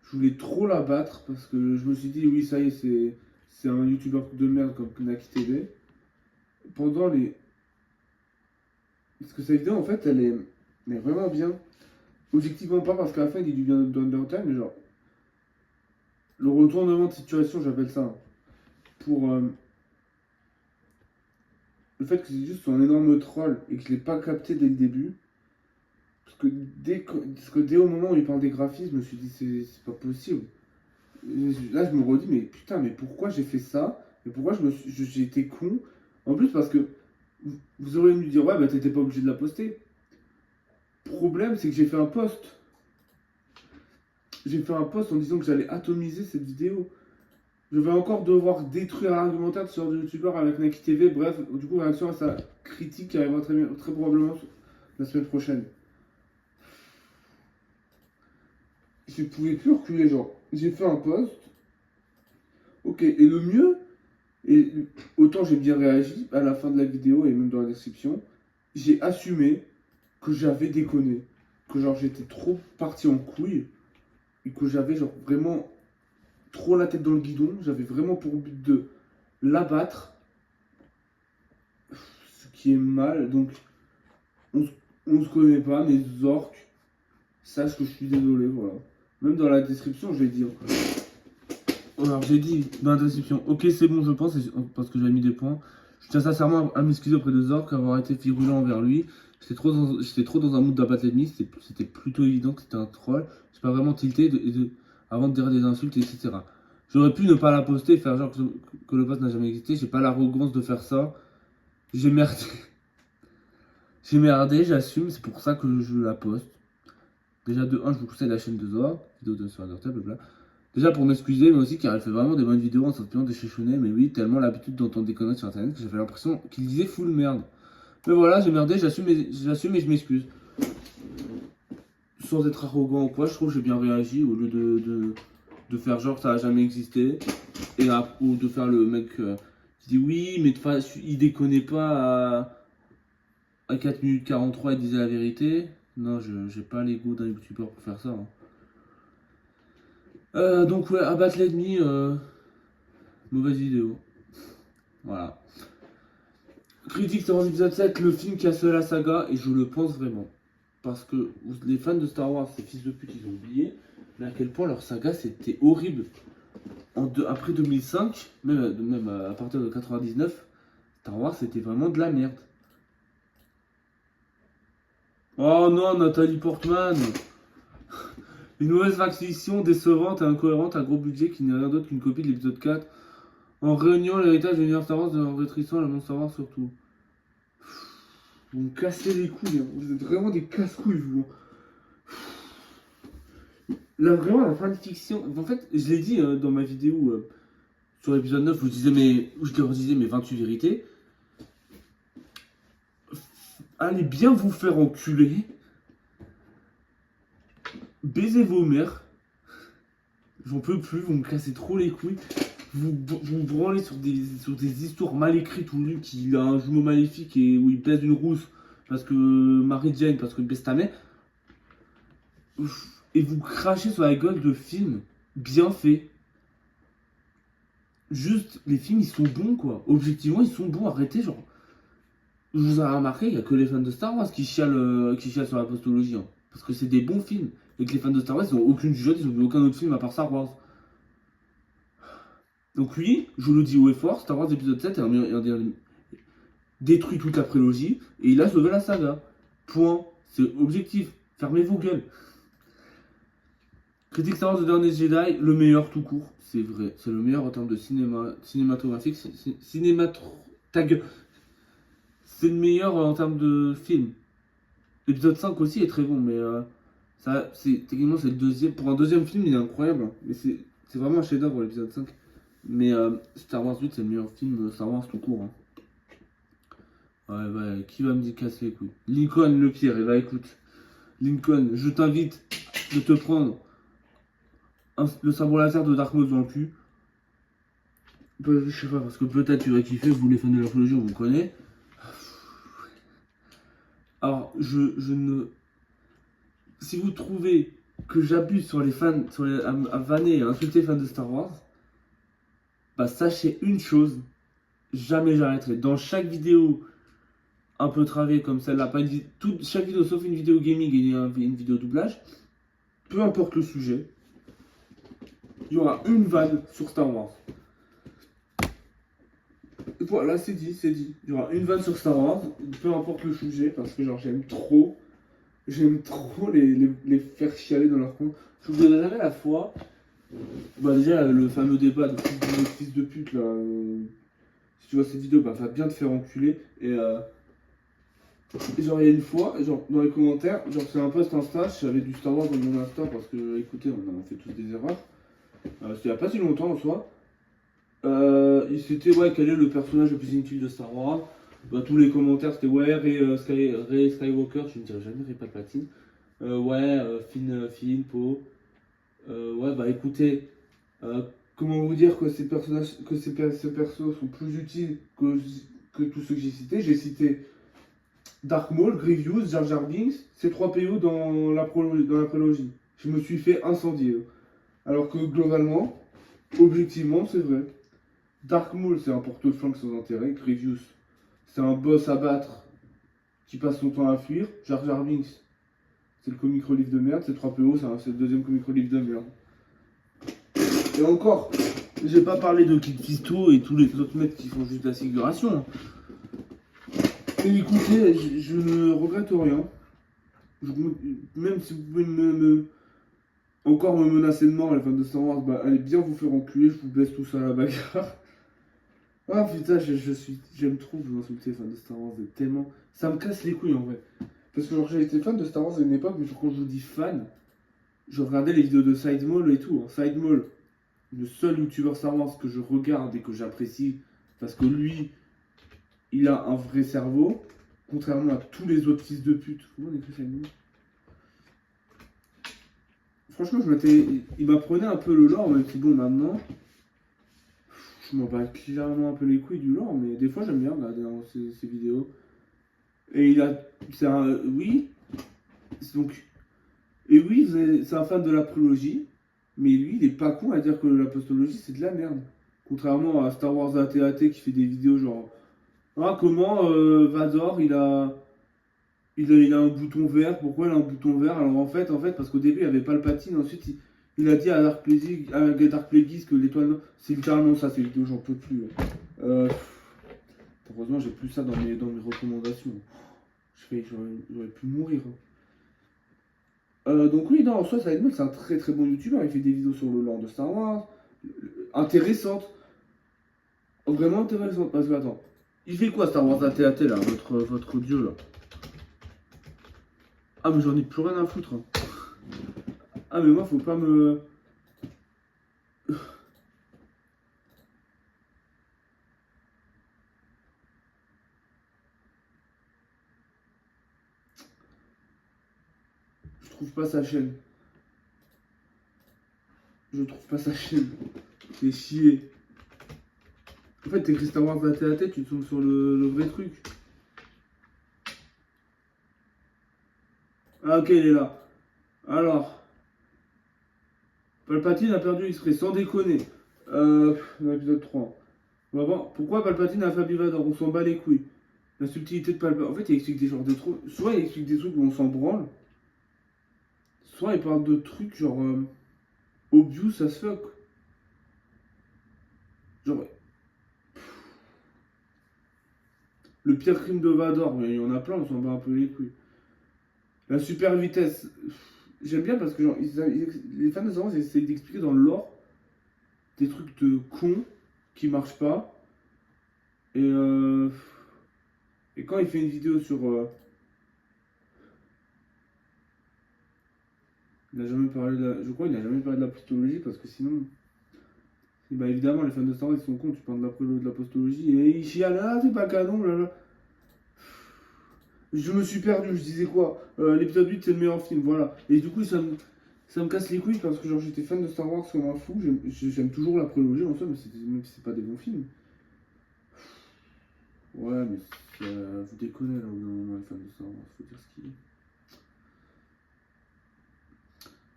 Je voulais trop la battre parce que je me suis dit, oui, ça y est, c'est un youtubeur de merde comme Naki TV. Pendant les. Parce que sa vidéo, en fait, elle est vraiment bien. Objectivement, pas parce qu'à la fin, il dit du bien d'Undertale, mais genre. Le retournement de situation, j'appelle ça. Hein. Pour. Le fait que c'est juste un énorme troll et que je l'ai pas capté dès le début. Parce que dès au moment où il parle des graphismes, je me suis dit, c'est pas possible. Là, je me redis, mais putain, mais pourquoi j'ai fait ça? Et pourquoi j'ai été con? En plus, parce que vous auriez dû dire, ouais, bah t'étais pas obligé de la poster. Problème, c'est que j'ai fait un post. J'ai fait un post en disant que j'allais atomiser cette vidéo. Je vais encore devoir détruire l'argumentaire de ce genre de youtubeur avec Naki TV. Bref, du coup, réaction à sa critique qui arrivera très probablement la semaine prochaine. Je pouvais plus reculer, genre, j'ai fait un post. Ok, et le mieux, et autant j'ai bien réagi à la fin de la vidéo et même dans la description, j'ai assumé que j'avais déconné. Que genre j'étais trop parti en couille et que j'avais genre vraiment trop la tête dans le guidon. J'avais vraiment pour but de l'abattre. Ce qui est mal. Donc on se connaît pas, mais Zork, sache que je suis désolé, voilà. Même dans la description, je vais dire. Alors j'ai dit dans la description, ok c'est bon je pense, parce que j'avais mis des points. Je tiens sincèrement à m'excuser auprès de Zork, avoir été virulent envers lui. J'étais trop dans un mood d'abattre l'ennemi, c'était plutôt évident que c'était un troll. J'ai pas vraiment tilté avant de dire des insultes, etc. J'aurais pu ne pas la poster et faire genre que le post n'a jamais existé. J'ai pas l'arrogance de faire ça. J'ai merdé. J'ai merdé, j'assume, c'est pour ça que je la poste. Déjà de 1, je vous conseille la chaîne de Zork, vidéo de sur Undertale, blablabla. Déjà pour m'excuser, mais aussi car elle fait vraiment des bonnes vidéos en s'inspirant des chichonnets, mais oui, tellement l'habitude d'entendre des conneries sur internet que j'avais l'impression qu'il disait full merde. Mais voilà, j'ai merdé, j'assume et je m'excuse. Sans être arrogant ou quoi, je trouve que j'ai bien réagi au lieu de faire genre que ça a jamais existé. Ou de faire le mec qui dit oui, mais de toute façon, il déconnait pas à 4 minutes 43 il disait la vérité. Non, j'ai pas l'ego d'un youtubeur pour faire ça. Hein. Donc ouais, abattre l'ennemi, mauvaise vidéo. Voilà. Critique Star Wars épisode 7, le film qui a sauvé la saga, et je le pense vraiment. Parce que les fans de Star Wars, ces fils de pute, ils ont oublié, mais à quel point leur saga c'était horrible. Après 2005, même à partir de 99, Star Wars c'était vraiment de la merde. Oh non, Nathalie Portman! Une mauvaise fiction décevante et incohérente à gros budget qui n'est rien d'autre qu'une copie de l'épisode 4, en réunion l'héritage de l'univers Star Wars et en rétrécissant la monde Star Wars surtout. Vous me cassez les couilles, hein. Vous êtes vraiment des casse-couilles, vous. Là, vraiment, la fanfiction. En fait, je l'ai dit dans ma vidéo sur l'épisode 9 où je leur disais mes 28 vérités. Allez bien vous faire enculer. Baisez vos mères. J'en peux plus, vous me cassez trop les couilles. Vous branlez sur des histoires mal écrites où lui qui a un jumeau maléfique et où il baise une rousse parce que Mary Jane, parce que il baise ta mère. Et vous crachez sur la gueule de films bien faits. Juste, les films ils sont bons quoi. Objectivement, ils sont bons, arrêtez genre. Je vous ai remarqué, il n'y a que les fans de Star Wars qui chialent sur la postologie. Hein. Parce que c'est des bons films. Et que les fans de Star Wars, ils n'ont aucune jugeote, ils n'ont vu aucun autre film à part Star Wars. Donc oui, je le dis haut et fort, Star Wars épisode 7 détruit toute la prélogie et il a sauvé la saga. Point. C'est objectif. Fermez vos gueules. Critique Star Wars The Dernier Jedi, le meilleur tout court. C'est vrai. C'est le meilleur en termes de cinématographique. Ta gueule. C'est le meilleur en termes de film. L'épisode 5 aussi est très bon, mais techniquement c'est le deuxième. Pour un deuxième film, il est incroyable. Mais c'est vraiment un chef-d'œuvre l'épisode 5. Mais Star Wars 8 c'est le meilleur film Star Wars tout court. Hein. Ouais, qui va me dire casser les couilles? Lincoln le pire, et bah écoute. Lincoln, je t'invite de te prendre le sabre laser de Dark Maul dans le cul. Je sais pas, parce que peut-être tu vas kiffer, vous les fans de l'apologie, on vous connaît. Alors, je ne... si vous trouvez que j'abuse sur les fans, à vanner et à insulter les fans de Star Wars, bah sachez une chose, jamais j'arrêterai. Dans chaque vidéo un peu travée comme celle-là, pas chaque vidéo sauf une vidéo gaming et une vidéo doublage, peu importe le sujet, il y aura une vanne sur Star Wars. Voilà, c'est dit, c'est dit. Il y aura une vanne sur Star Wars, peu importe le sujet, parce que genre j'aime trop les faire chialer dans leur coin. Je vous dirai jamais la fois, bah déjà le fameux débat de fils de pute là, si tu vois cette vidéo, bah va bien te faire enculer. Et genre il y a une fois, genre dans les commentaires, genre c'est un post Insta, j'avais du Star Wars dans mon Insta parce que écoutez, on a fait tous des erreurs. C'était il y a pas si longtemps en soi. C'était ouais, quel est le personnage le plus inutile de Star Wars? Bah, tous les commentaires c'était ouais, Rey Skywalker, je ne dirais jamais Rey Palpatine. Ouais, Finn, Poe. Ouais, bah écoutez, comment vous dire que ces personnages, que ces persos sont plus utiles que tous ceux que j'ai cités? J'ai cité Dark Maul, Grievous, Jar Jar Binks, ces trois PO dans la prélogie. Je me suis fait incendier. Alors que globalement, objectivement, c'est vrai. Dark Maul, c'est un porte-flingue sans intérêt. Grievous, c'est un boss à battre qui passe son temps à fuir. Jar Jar Binks, c'est le comic relief de merde. C'est 3PO, c'est le deuxième comic relief de merde. Et encore, j'ai pas parlé de Kid Fisto et tous les autres mecs qui font juste la figuration. Et écoutez, je ne regrette rien. Même si vous pouvez encore me menacer de mort, les fans de Star Wars, bah allez bien vous faire enculer, je vous blesse tout ça à la bagarre. Ah putain, j'aime trop vous insulter les fans de Star Wars, tellement. Ça me casse les couilles en vrai. Parce que genre j'ai été fan de Star Wars à une époque, mais quand je vous dis fan, je regardais les vidéos de Sidemall et tout. Sidemall, le seul youtubeur Star Wars que je regarde et que j'apprécie, parce que lui, il a un vrai cerveau, contrairement à tous les autres fils de pute. Comment on écrit Sidemall? Franchement, il m'apprenait un peu le lore, même si bon, maintenant, je m'en bats clairement un peu les couilles du lore, mais des fois j'aime bien regarder ces vidéos. Et il a. C'est un. Oui. Donc. Et oui, c'est un fan de la prélogie, mais lui, il est pas con à dire que la postologie c'est de la merde. Contrairement à Star Wars AT-AT qui fait des vidéos genre. Ah, comment Vador il a un bouton vert, pourquoi il a un bouton vert? Alors en fait, parce qu'au début il avait Palpatine, ensuite il a dit à Dark Plagueis que l'étoile. C'est littéralement ça, ces vidéos, j'en peux plus. Heureusement, j'ai plus ça dans mes recommandations. J'aurais pu mourir. Donc oui, non, en soi, Sidemouth, c'est un très très bon youtubeur. Il fait des vidéos sur le lore de Star Wars. Intéressantes. Vraiment intéressantes. Parce que, attends. Il fait quoi Star Wars AT-AT là, votre dieu là? Ah, mais j'en ai plus rien à foutre. Hein. Ah, mais moi, faut pas me. Je trouve pas sa chaîne. Je trouve pas sa chaîne. C'est chier. En fait, t'écris Star Wars AT-AT, tu tombes sur le vrai truc. Ah, ok, il est là. Alors. Palpatine a perdu l'esprit, sans déconner. Dans l'épisode 3. On va voir pourquoi Palpatine a Fabi Vador, on s'en bat les couilles. La subtilité de Palpatine. En fait, il explique des genres de trucs. Soit il explique des trucs où on s'en branle, soit il parle de trucs genre obvious as fuck. Genre. Le pire crime de Vador, mais il y en a plein, on s'en bat un peu les couilles. La super vitesse. J'aime bien parce que genre, les fans de Star Wars essayent d'expliquer dans le lore des trucs de cons qui marchent pas. Et et quand il fait une vidéo sur. Il n'a jamais parlé de la. Je crois qu'il n'a jamais parlé de la postologie parce que sinon. Bah évidemment, les fans de Star Wars ils sont cons, tu parles de la postologie et ils chialent, ah c'est pas canon, là. Je me suis perdu, je disais quoi? L'épisode 8 c'est le meilleur film, voilà. Et du coup, ça me casse les couilles parce que genre j'étais fan de Star Wars comme un fou, j'aime toujours la prélogie en soi, mais même si c'est pas des bons films. Ouais, mais vous déconnez là au bout d'un moment, les fans de Star Wars, faut dire ce qu'il est.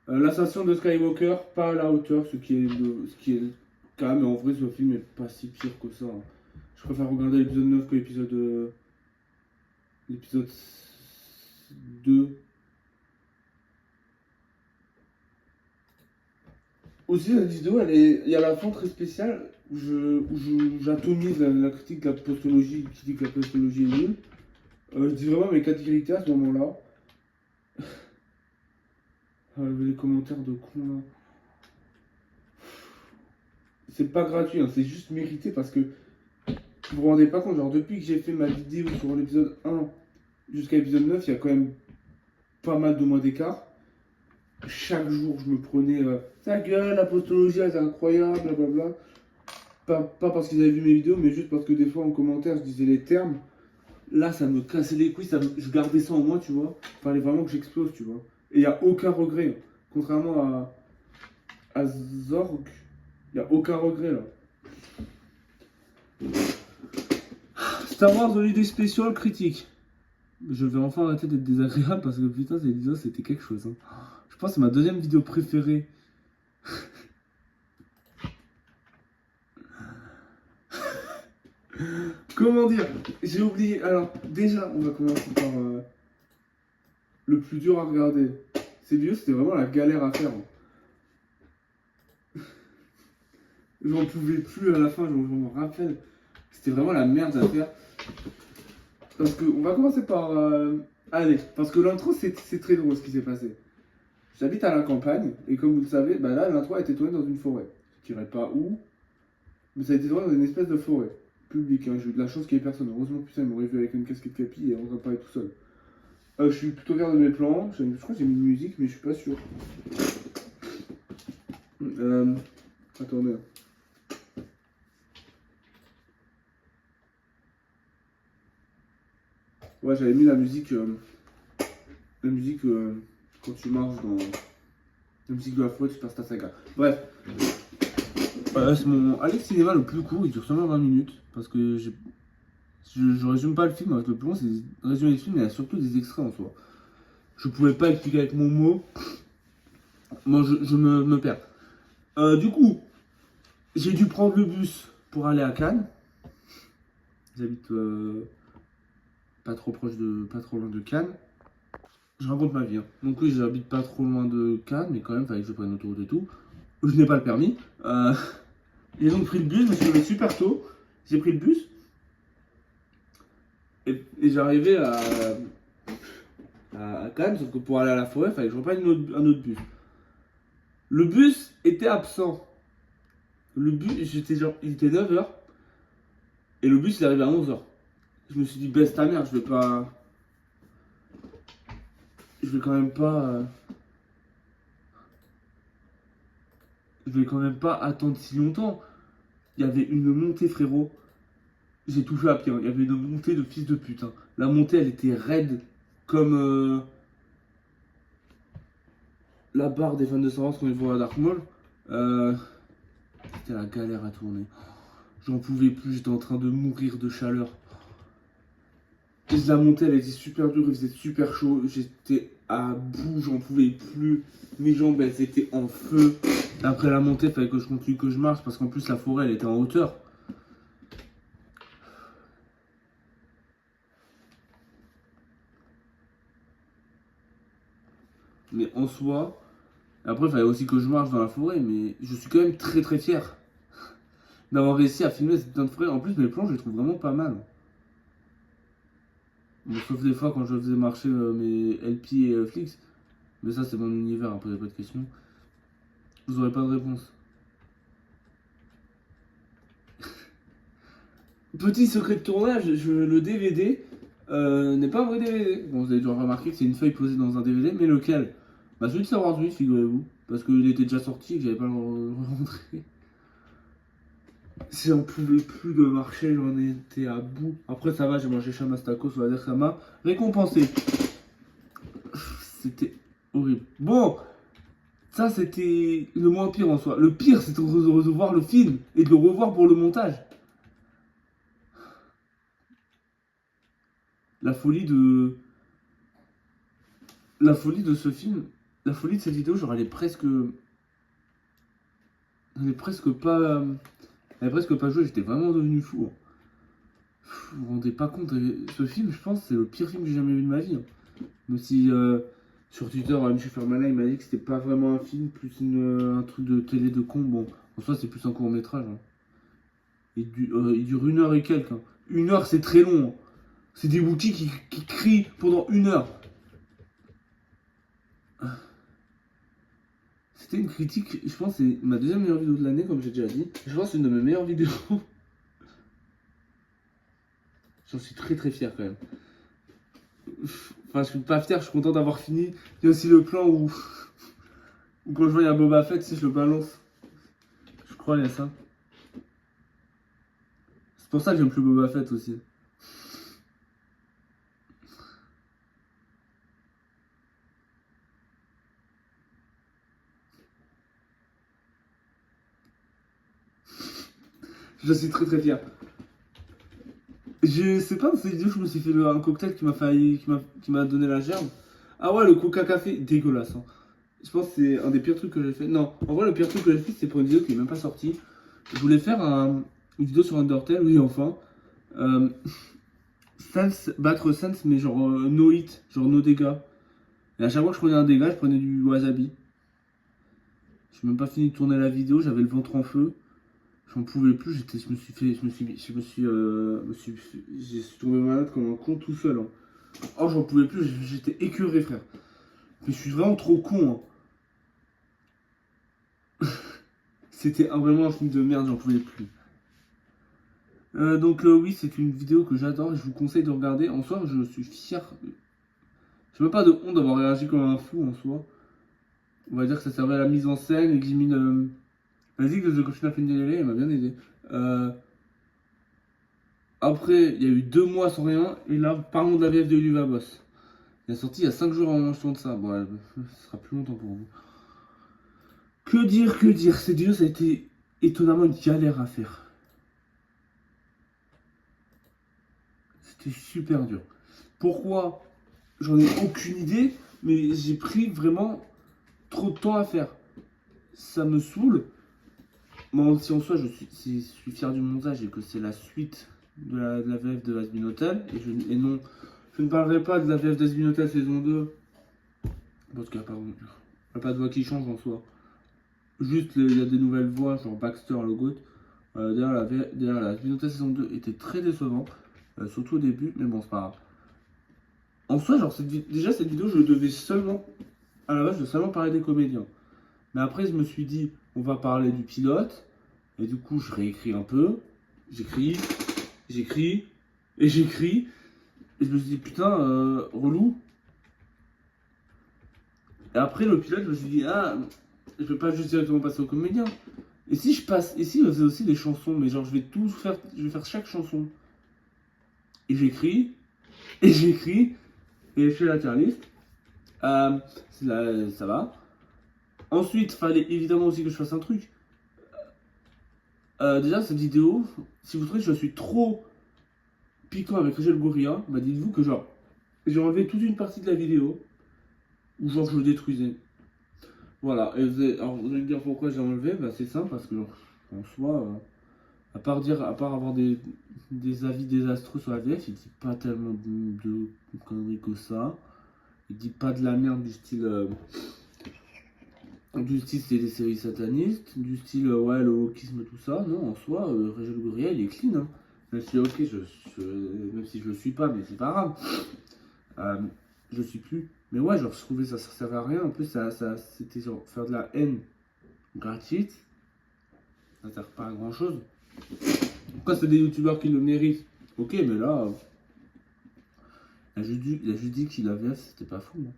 L'ascension de Skywalker, pas à la hauteur, ce qui est le cas, mais en vrai, ce film est pas si pire que ça, hein. Je préfère regarder l'épisode 9 que l'épisode 2. Aussi, la vidéo, il y a la fin très spéciale j'atomise la critique de la postologie qui dit que la postologie est nulle. Je dis vraiment mes catégories à ce moment-là. Les commentaires de cons là. C'est pas gratuit, hein, c'est juste mérité parce que vous vous rendez pas compte, genre depuis que j'ai fait ma vidéo sur l'épisode 1 jusqu'à l'épisode 9, il y a quand même pas mal de mois d'écart. Chaque jour, je me prenais ta gueule, la postologie, c'est incroyable, blablabla. Pas parce qu'ils avaient vu mes vidéos, mais juste parce que des fois en commentaire, je disais les termes. Là, ça me cassait les couilles, je gardais ça en moi, tu vois. Fallait vraiment que j'explose, tu vois. Et il n'y a aucun regret. Contrairement à Zorg, il n'y a aucun regret là. Star Wars l'idée spéciale critique. Je vais enfin arrêter d'être désagréable parce que putain, cette vidéo c'était quelque chose, hein. Je pense que c'est ma deuxième vidéo préférée. Comment dire? J'ai oublié. Alors, déjà, on va commencer par le plus dur à regarder. Ces vidéos, c'était vraiment la galère à faire, hein. J'en pouvais plus à la fin, je me rappelle. C'était vraiment la merde à faire. Parce que, on va commencer par. Allez, parce que l'intro, c'est très drôle ce qui s'est passé. J'habite à la campagne, et comme vous le savez, bah là, l'intro a été tournée dans une forêt. Je dirais pas où, mais ça a été tourné dans une espèce de forêt publique, hein. J'ai eu de la chance qu'il y ait personne. Heureusement, putain, il m'aurait vu avec une casquette capi et on va parler tout seul. Je suis plutôt fier de mes plans. Je crois que j'ai mis une musique, mais je suis pas sûr. Attendez. Ouais, j'avais mis la musique quand tu marches dans la musique de la forêt, tu passes ta saga. Bref. C'est mon aller cinéma le plus court, il dure seulement 20 minutes. Parce que je résume pas le film, avec le plus long, c'est résumer le film, mais il y a surtout des extraits en soi. Je pouvais pas expliquer avec mon mot. Moi, je me perds. Du coup, j'ai dû prendre le bus pour aller à Cannes. J'habite pas trop loin de Cannes. Je raconte ma vie, hein. Donc oui, j'habite pas trop loin de Cannes, mais quand même, fallait que je prenne l'autoroute et tout. Je n'ai pas le permis. J'ai donc pris le bus, je me suis levé super tôt. J'ai pris le bus. Et j'arrivais à Cannes, sauf que pour aller à la forêt, il fallait que je reprenne un autre bus. Le bus était absent. Le bus, il était 9h. Et le bus, il arrivait à 11h. Je me suis dit, baisse ta mère, je vais quand même pas attendre si longtemps. Il y avait une montée, frérot. J'ai tout fait à pied, hein. Il y avait une montée de fils de pute, hein. La montée, elle était raide comme la barre des fans de Star Wars quand ils vont à Dark Maul. C'était la galère à tourner. J'en pouvais plus, j'étais en train de mourir de chaleur. Et la montée, elle était super dure, il faisait super chaud. J'étais à bout, j'en pouvais plus. Mes jambes, elles étaient en feu. Après la montée, il fallait que je continue, que je marche, parce qu'en plus, la forêt, elle était en hauteur. Mais en soi, après, il fallait aussi que je marche dans la forêt, mais je suis quand même très très fier d'avoir réussi à filmer cette putain de forêt. En plus, mes plans, je les trouve vraiment pas mal. Bon, sauf des fois quand je faisais marcher mes LP et Flix. Mais ça, c'est mon univers, après, y'a pas de question. Vous aurez pas de réponse. Petit secret de tournage, le DVD n'est pas un vrai DVD. Bon, vous avez dû remarquer que c'est une feuille posée dans un DVD, mais lequel? Bah, celui de Star Wars 8, figurez-vous. Parce qu'il était déjà sorti et que j'avais pas le rentrer. Si j'en pouvais plus de marcher, j'en étais à bout. Après, ça va, j'ai mangé Chamastakos, on va dire que ça m'a récompensé. C'était horrible. Bon, ça c'était le moins pire en soi. Le pire, c'est de revoir le film et de le revoir pour le montage. La folie de ce film, la folie de cette vidéo, genre elle est presque. Elle est presque pas. Elle est presque pas jouée, j'étais vraiment devenu fou. Vous vous rendez pas compte, ce film, je pense, c'est le pire film que j'ai jamais vu de ma vie. Même si sur Twitter, M. Fermana, il m'a dit que c'était pas vraiment un film, plus un truc de télé de con. Bon, en soi, c'est plus un court métrage. Hein. Il dure 1 heure et quelques. Hein. 1 heure, c'est très long. Hein. C'est des boutiques qui crient pendant 1 heure. C'était une critique, je pense, c'est ma deuxième meilleure vidéo de l'année, comme j'ai déjà dit. Je pense que c'est une de mes meilleures vidéos. J'en suis très très fier quand même. Enfin, je suis pas fier, je suis content d'avoir fini. Il y a aussi le plan où quand je vois il y a Boba Fett, si je le balance. Je crois il y a ça. C'est pour ça que j'aime plus Boba Fett aussi. Je suis très très fier. Je sais pas dans cette vidéo, je me suis fait un cocktail qui m'a donné la gerbe. Ah ouais, le Coca Café, dégueulasse. Hein. Je pense que c'est un des pires trucs que j'ai fait. Non, en vrai, le pire truc que j'ai fait, c'est pour une vidéo qui est même pas sortie. Je voulais faire une vidéo sur Undertale, oui, enfin. Sans, battre Sans, mais genre no hit, genre no dégâts. Et à chaque fois que je prenais un dégât, je prenais du wasabi. J'ai même pas fini de tourner la vidéo, j'avais le ventre en feu. J'en pouvais plus, j'ai tombé malade comme un con tout seul. Hein. Oh, j'en pouvais plus, j'étais écœuré, frère. Mais je suis vraiment trop con. Hein. C'était vraiment un film de merde, j'en pouvais plus. Donc oui, c'est une vidéo que j'adore et je vous conseille de regarder. En soi, je suis fier. J'ai même pas de honte d'avoir réagi comme un fou en soi. On va dire que ça servait à la mise en scène et que j'ai mis une... Vas-y, que je continue à faire une délai, elle m'a bien aidé. Après, il y a eu 2 mois sans rien, et là, parlons de la VF de Luva Boss. Il est sorti il y a 5 jours en mention de ça. Bon, ce sera plus longtemps pour vous. Que dire, que dire. Cette vidéo, ça a été étonnamment une galère à faire. C'était super dur. Pourquoi? J'en ai aucune idée, mais j'ai pris vraiment trop de temps à faire. Ça me saoule. Bon, si en soi, je suis fier du montage et que c'est la suite de la VF de Has Been Hotel. Et non, je ne parlerai pas de la VF d'Has Been Hotel saison 2. Parce qu'il n'y a pas de voix qui change en soi. Juste, il y a des nouvelles voix, genre Baxter, le GOAT. D'ailleurs, la Has Been Hotel saison 2 était très décevant. Surtout au début, mais bon, c'est pas grave. En soi, genre, déjà, cette vidéo, je devais seulement. À la base, je devais seulement parler des comédiens. Mais après, je me suis dit, on va parler du pilote. Et du coup, je réécris un peu. J'écris. Et je me suis dit, putain, relou. Et après, le pilote, je me suis dit, ah, je peux pas juste directement passer au comédien. Et si je passe, et si je faisais aussi des chansons, mais genre, je vais faire chaque chanson. Et j'écris. Et je fais la tier list. Ça va. Ensuite, fallait évidemment aussi que je fasse un truc. Déjà, cette vidéo, si vous trouvez que je suis trop piquant avec Régel Gorilla, bah dites-vous que genre, j'ai enlevé toute une partie de la vidéo, où genre je le détruisais. Voilà, alors vous allez me dire pourquoi j'ai enlevé, bah c'est simple, parce que en soi, à part avoir des avis désastreux sur la VF, il dit pas tellement de conneries que ça. Il dit pas de la merde du style... c'est des séries satanistes, du style ouais le wokisme tout ça, non en soi Régel Gorilla il est clean hein. Même si ok même si je le suis pas mais c'est pas grave. Je le suis plus. Mais ouais genre je trouvais ça servait à rien, en plus ça c'était genre faire de la haine gratuite, ça sert pas à grand chose. Pourquoi c'est des youtubeurs qui le méritent, ok mais là il a juste dit qu'il avait c'était pas fou hein.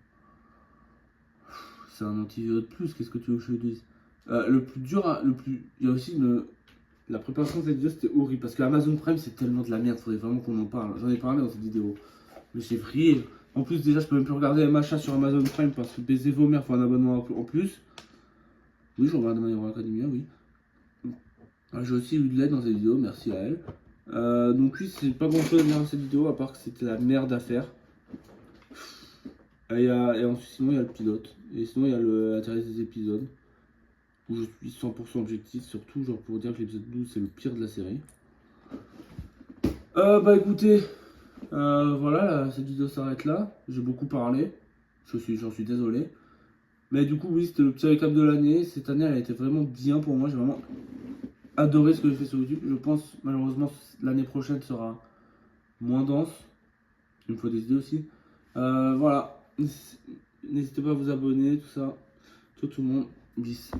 C'est un anti-vidéo de plus, qu'est-ce que tu veux que je te dise? Le plus dur, il y a aussi la préparation de cette vidéo, c'était horrible. Parce que Amazon Prime, c'est tellement de la merde, faudrait vraiment qu'on en parle. J'en ai parlé dans cette vidéo. Mais j'ai frié. En plus, déjà, je peux même plus regarder MHA sur Amazon Prime parce que baiser vos mères, faut un abonnement en plus. Oui, je regarde My Hero Academia, oui. J'ai aussi eu de l'aide dans cette vidéo, merci à elle. Donc oui, c'est pas grand chose à dire dans cette vidéo, à part que c'était la merde à faire. Et ensuite, sinon, il y a le pilote. Et sinon, il y a l'intérêt des épisodes. Où je suis 100% objectif, surtout, genre pour dire que l'épisode 12 c'est le pire de la série. Bah écoutez, voilà, cette vidéo s'arrête là. J'ai beaucoup parlé. J'en suis désolé. Mais du coup, oui, c'était le petit récap de l'année. Cette année, elle a été vraiment bien pour moi. J'ai vraiment adoré ce que j'ai fait sur YouTube. Je pense, malheureusement, l'année prochaine sera moins dense. Il me faut des idées aussi. Voilà. N'hésitez pas à vous abonner, tout ça. Tout le monde. Bis.